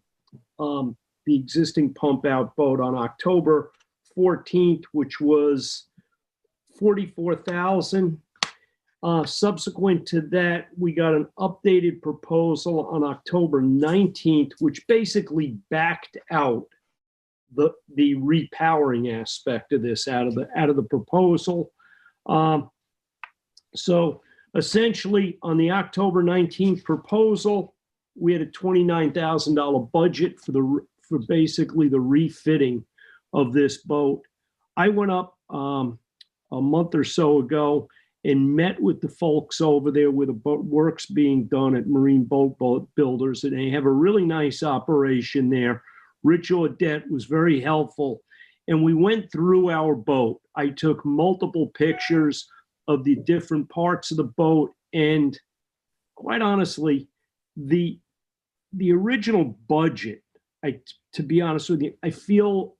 the existing pump out boat on October 14th, which was $44,000. Subsequent to that, we got an updated proposal on October 19th, which basically backed out the repowering aspect of this out of the proposal. So essentially, on the October 19th proposal, we had a $29,000 budget for basically the refitting of this boat. I went up a month or so ago and met with the folks over there where the boat work's being done at Marine Boat Builders, and they have a really nice operation there. Rich Audette was very helpful, and we went through our boat. I took multiple pictures of the different parts of the boat, and quite honestly, the original budget, to be honest with you, I feel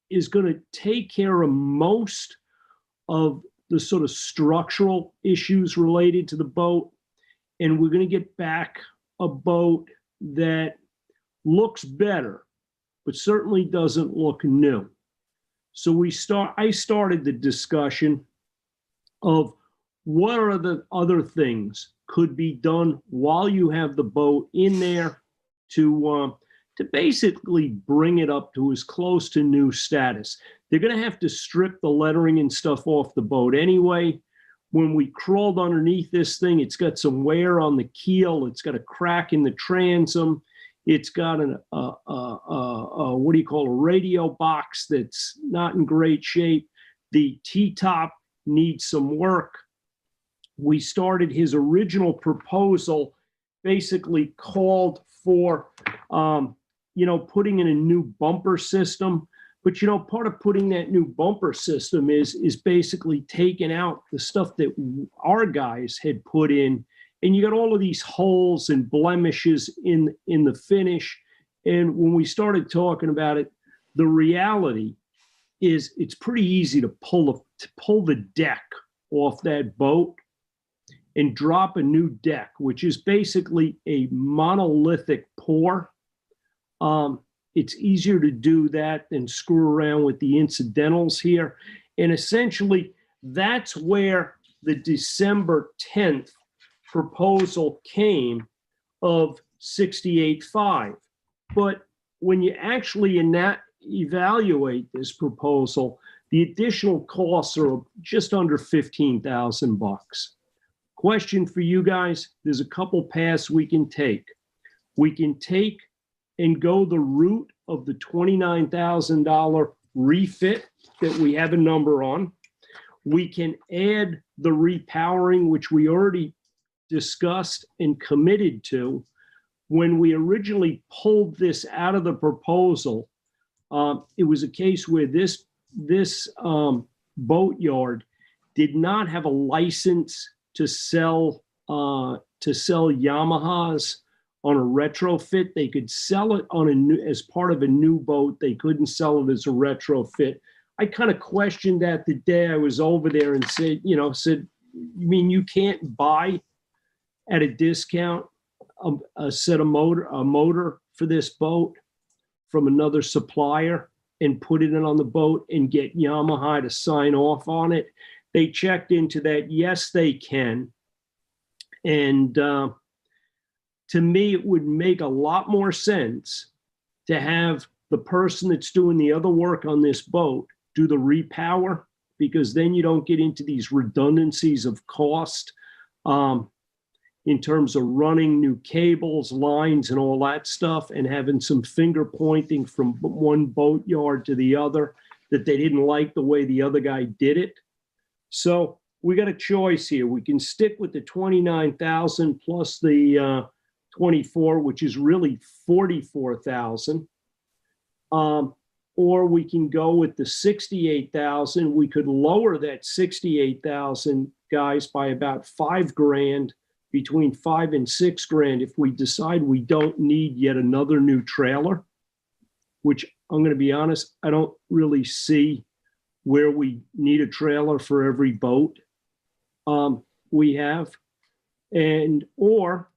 is going to take care of most of the sort of structural issues related to the boat, and we're going to get back a boat that looks better, but certainly doesn't look new. So I started the discussion of what are the other things could be done while you have the boat in there to basically bring it up to as close to new status. They're going to have to strip the lettering and stuff off the boat anyway. When we crawled underneath this thing, it's got some wear on the keel. It's got a crack in the transom. It's got what do you call a radio box that's not in great shape. The T-top needs some work. We started his original proposal, basically called for, putting in a new bumper system. But, part of putting that new bumper system is basically taking out the stuff that our guys had put in. And you got all of these holes and blemishes in the finish. And when we started talking about it, the reality is it's pretty easy to pull the deck off that boat and drop a new deck, which is basically a monolithic pour. It's easier to do that than screw around with the incidentals here. And essentially, that's where the December 10th proposal came of 68.5. But when you actually evaluate this proposal, the additional costs are just under $15,000. Question for you guys, there's a couple paths we can take. We can take and go the route of the $29,000 refit that we have a number on. We can add the repowering, which we already discussed and committed to. When we originally pulled this out of the proposal, it was a case where this boatyard did not have a license to sell Yamahas on a retrofit. They could sell it as part of a new boat. They couldn't sell it as a retrofit. I kind of questioned that the day I was over there and said, you mean you can't buy at a discount a motor for this boat from another supplier and put it in on the boat and get Yamaha to sign off on it? They checked into that. Yes, they can. And to me, it would make a lot more sense to have the person that's doing the other work on this boat do the repower, because then you don't get into these redundancies of cost in terms of running new cables, lines, and all that stuff, and having some finger pointing from one boatyard to the other that they didn't like the way the other guy did it. So we got a choice here. We can stick with the 29,000 plus the 24, which is really 44,000. Or we can go with the 68,000. We could lower that 68,000 guys by about $5,000, between $5,000 and $6,000 if we decide we don't need yet another new trailer, which I'm going to be honest, I don't really see where we need a trailer for every boat we have. Or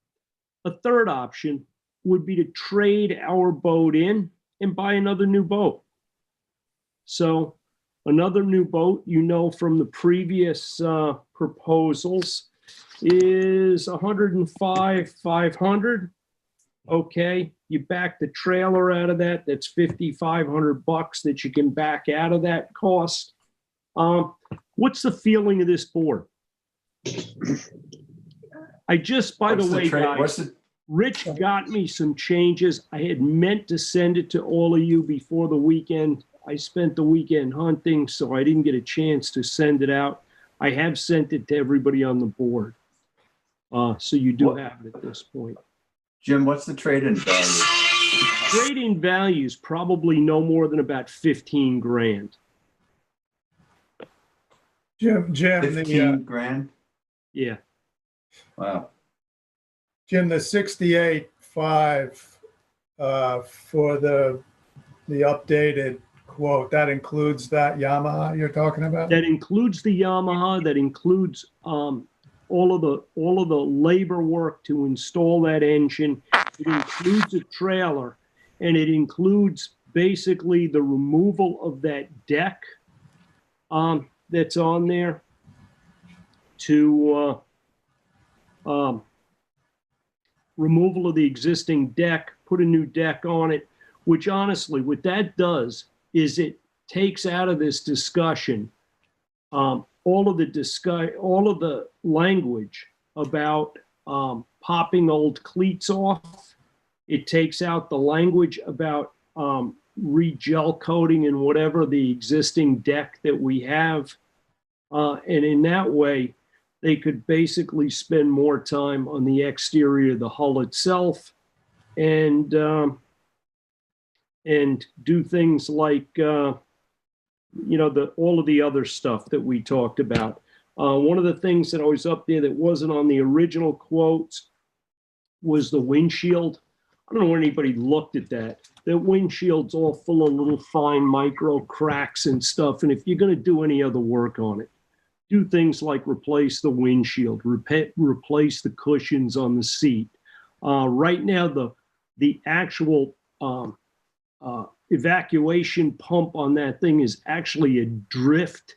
a third option would be to trade our boat in and buy another new boat. So another new boat, you know, from the previous proposals is $105,500. Okay, you back the trailer out of that. That's $5,500 that you can back out of that cost. What's the feeling of this board? I just, by the way, guys, Rich got me some changes. I had meant to send it to all of you before the weekend. I spent the weekend hunting, so I didn't get a chance to send it out. I have sent it to everybody on the board. So you do have it at this point. Jim, what's the trade-in value? Trade-in value is probably no more than about $15,000. Jim, 15 grand? Yeah. Wow. Jim, the 68.5 for the updated quote, that includes that Yamaha you're talking about? That includes the Yamaha. That includes all of the labor work to install that engine. It includes a trailer, and it includes basically the removal of that deck that's on there to removal of the existing deck, put a new deck on it, which honestly, what that does is it takes out of this discussion all of the language about popping old cleats off. It takes out the language about re-gel coating and whatever the existing deck that we have. And in that way, they could basically spend more time on the exterior of the hull itself and do things like, all of the other stuff that we talked about. One of the things that was up there that wasn't on the original quotes was the windshield. I don't know where anybody looked at that. That windshield's all full of little fine micro cracks and stuff. And if you're going to do any other work on it, do things like replace the windshield, replace the cushions on the seat. Right now, the actual evacuation pump on that thing is actually a drift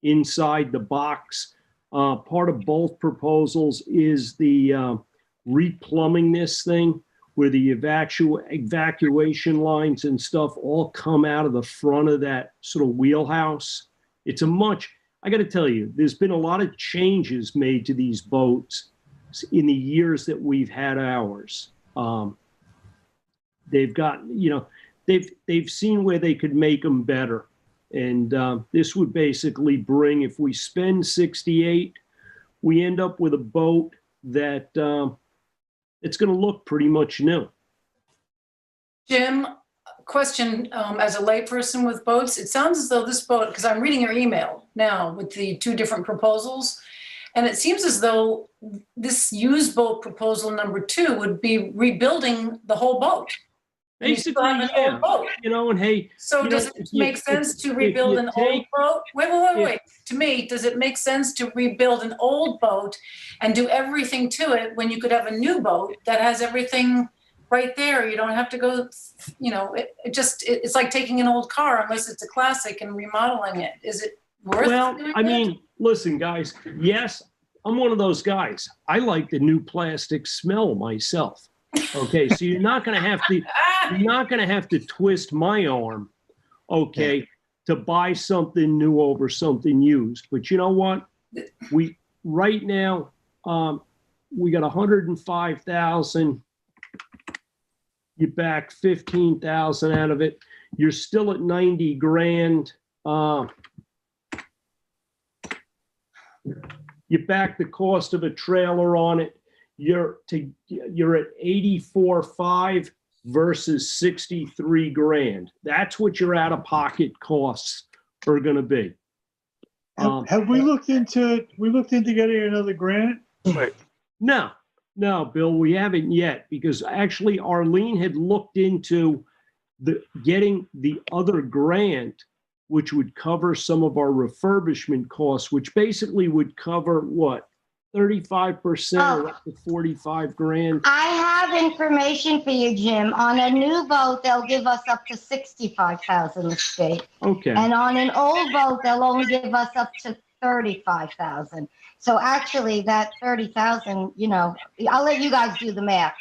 inside the box. Part of both proposals is the replumbing this thing, where the evacuation lines and stuff all come out of the front of that sort of wheelhouse. It's I got to tell you, there's been a lot of changes made to these boats in the years that we've had ours. They've got, they've seen where they could make them better. And this would basically bring, if we spend 68, we end up with a boat that it's going to look pretty much new. Jim, question, as a layperson with boats, it sounds as though this boat, because I'm reading your email now with the two different proposals, and it seems as though this used boat proposal number 2 would be rebuilding the whole boat. Basically, yeah. And hey. So does it make sense to rebuild an old boat? Wait. To me, does it make sense to rebuild an old boat and do everything to it when you could have a new boat that has everything right there? You don't have to go, it's like taking an old car unless it's a classic and remodeling it. Is it worth doing that? Listen, guys, yes, I'm one of those guys. I like the new plastic smell myself. Okay, so you're not going to have to twist my arm, okay, to buy something new over something used. But you know what? Right now, we got 105,000. You back 15,000 out of it. You're still at 90 grand. You back the cost of a trailer on it. You're at 84.5. versus 63 grand. That's what your out-of-pocket costs are going to be. Have we looked into getting another grant? Wait. No, Bill, we haven't yet, because actually Arlene had looked into getting the other grant, which would cover some of our refurbishment costs, which basically would cover what, 35% or up to 45 grand. I have information for you, Jim. On a new boat, they'll give us up to 65,000 a state. Okay. And on an old boat, they'll only give us up to 35,000. So actually that 30,000, you know, I'll let you guys do the math.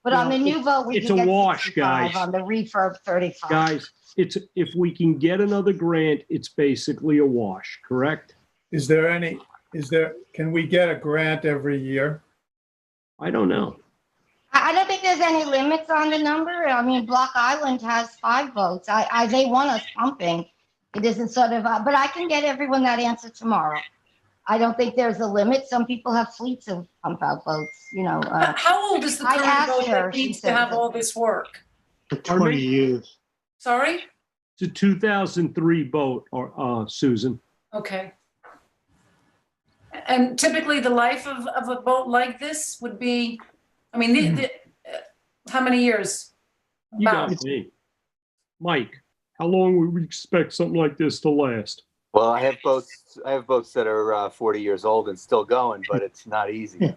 But on the new boat, we it's can a get wash, 65. guys. On the refurb, 35. Guys, if we can get another grant, it's basically a wash, correct? Can we get a grant every year? I don't know. I don't think there's any limits on the number. I mean, Block Island has 5 boats. They want us pumping. It isn't sort of, but I can get everyone that answer tomorrow. I don't think there's a limit. Some people have fleets of pump out boats, you know. How old is the I current asked boat her, that she needs to said have that- all this work? For 20 years. Sorry? It's a 2003 boat, Susan. Okay. And typically the life of a boat like this would be, I mean, how many years? You got me. Mike, how long would we expect something like this to last? Well, I have boats that are 40 years old and still going, but it's not easy.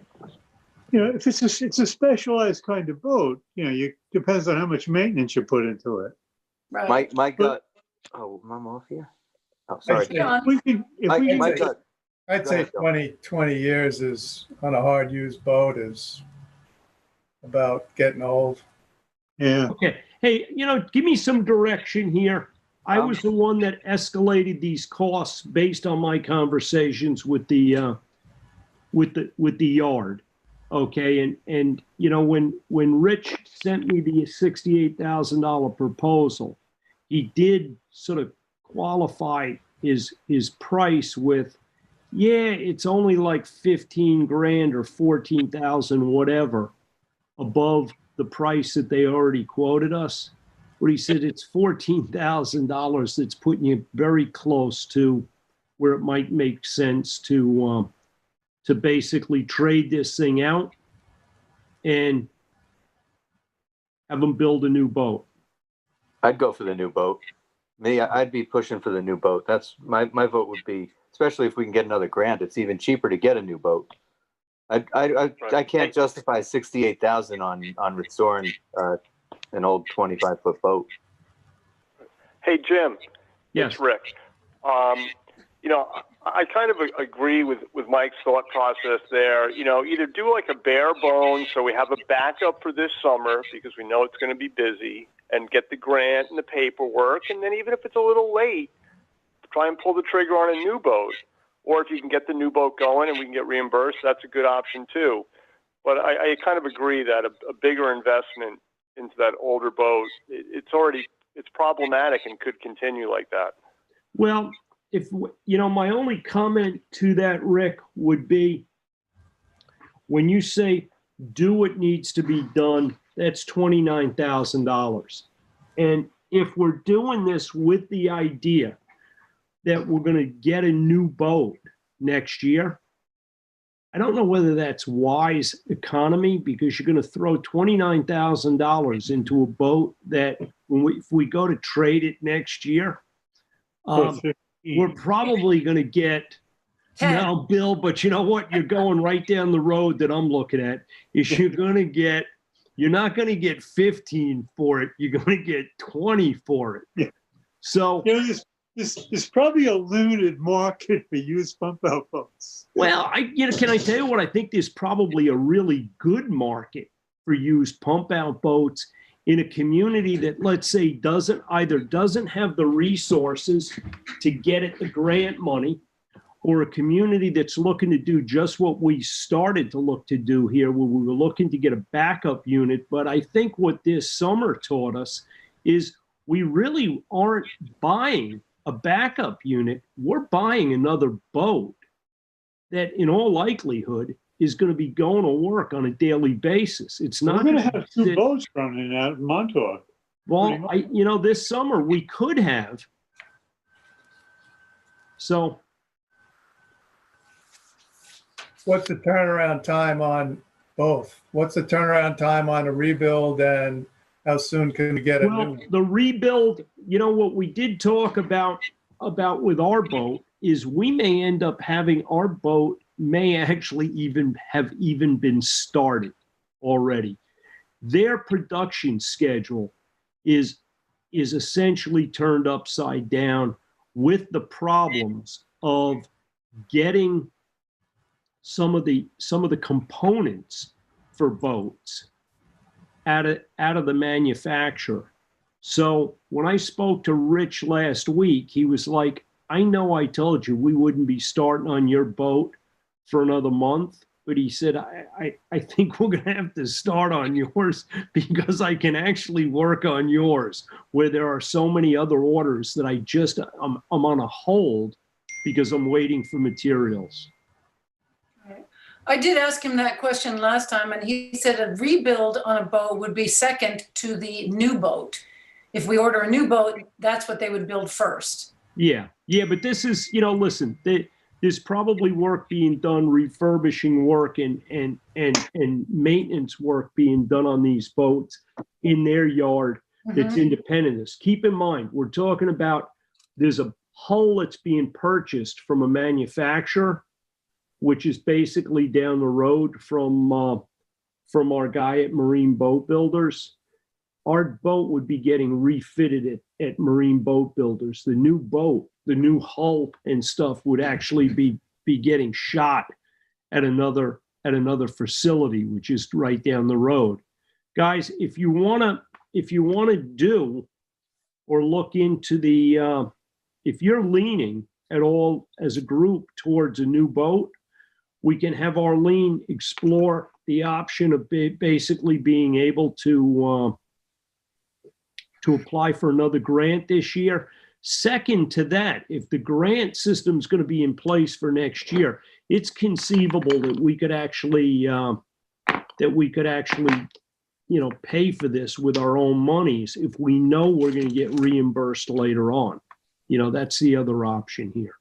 You know, if it's a specialized kind of boat, you know, depends on how much maintenance you put into it. Right. My gut. Oh, I'm off here. Oh, sorry. I'd say 20 years is on a hard used boat is about getting old. Yeah. Okay. Hey, you know, give me some direction here. I was the one that escalated these costs based on my conversations with the yard. Okay. And you know, when Rich sent me the $68,000 proposal, he did sort of qualify his price with, yeah, it's only like 15 grand or 14,000, whatever, above the price that they already quoted us. Where he said it's $14,000 that's putting you very close to where it might make sense to basically trade this thing out and have them build a new boat. I'd go for the new boat. Me, I'd be pushing for the new boat. That's my vote would be, especially if we can get another grant. It's even cheaper to get a new boat. I can't justify 68,000 on restoring an old 25-foot boat. Hey, Jim. Yes. It's Rick. You know, I kind of agree with Mike's thought process there. You know, either do like a bare bones so we have a backup for this summer because we know it's going to be busy, and get the grant and the paperwork, and then even if it's a little late, try and pull the trigger on a new boat. Or if you can get the new boat going and we can get reimbursed, that's a good option too. But I kind of agree that a bigger investment into that older boat, it's problematic and could continue like that. Well, my only comment to that, Rick, would be when you say do what needs to be done, that's $29,000. And if we're doing this with the idea that we're going to get a new boat next year, I don't know whether that's wise economy, because you're going to throw $29,000 into a boat that if we go to trade it next year, we're probably going to get, no, Bill, but you know what? You're going right down the road that I'm looking at is you're not going to get 15 for it. You're going to get 20 for it. Yeah. So there's probably a limited market for used pump out boats. Well, can I tell you what? I think there's probably a really good market for used pump out boats in a community that, let's say, doesn't have the resources to get at the grant money, or a community that's looking to do just what we started to look to do here, where we were looking to get a backup unit. But I think what this summer taught us is we really aren't buying a backup unit. We're buying another boat that in all likelihood is going to be going to work on a daily basis. It's We're not going to gonna have two sit- boats running out of Montauk. Well, this summer we could have. So What's the turnaround time on both? What's the turnaround time on a rebuild, and how soon can we get a well, new? the rebuild, what we did talk about with our boat is we may end up having our boat may actually even been started already. Their production schedule is essentially turned upside down with the problems of getting some of the components for boats out of the manufacturer. So when I spoke to Rich last week, he was like, I know I told you we wouldn't be starting on your boat for another month, but he said, I think we're going to have to start on yours because I can actually work on yours, where there are so many other orders that I'm on a hold because I'm waiting for materials. I did ask him that question last time, and he said a rebuild on a boat would be second to the new boat. If we order a new boat, that's what they would build first. Yeah, but this is, listen, there's probably work being done, refurbishing work and maintenance work being done on these boats in their yard that's independent of this. Keep in mind, we're talking about there's a hull that's being purchased from a manufacturer, which is basically down the road from our guy at Marine Boat Builders. Our boat would be getting refitted at Marine Boat Builders. The new boat, the new hull and stuff would actually be getting shot at another facility, which is right down the road. Guys, if you wanna do or look into the, if you're leaning at all as a group towards a new boat, we can have Arlene explore the option of basically being able to apply for another grant this year. Second to that, if the grant system is going to be in place for next year, it's conceivable that we could actually pay for this with our own monies if we know we're going to get reimbursed later on. That's the other option here.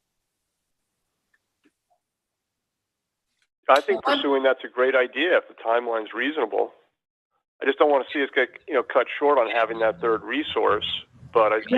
I think pursuing that's a great idea if the timeline's reasonable. I just don't want to see us get cut short on having that third resource. But I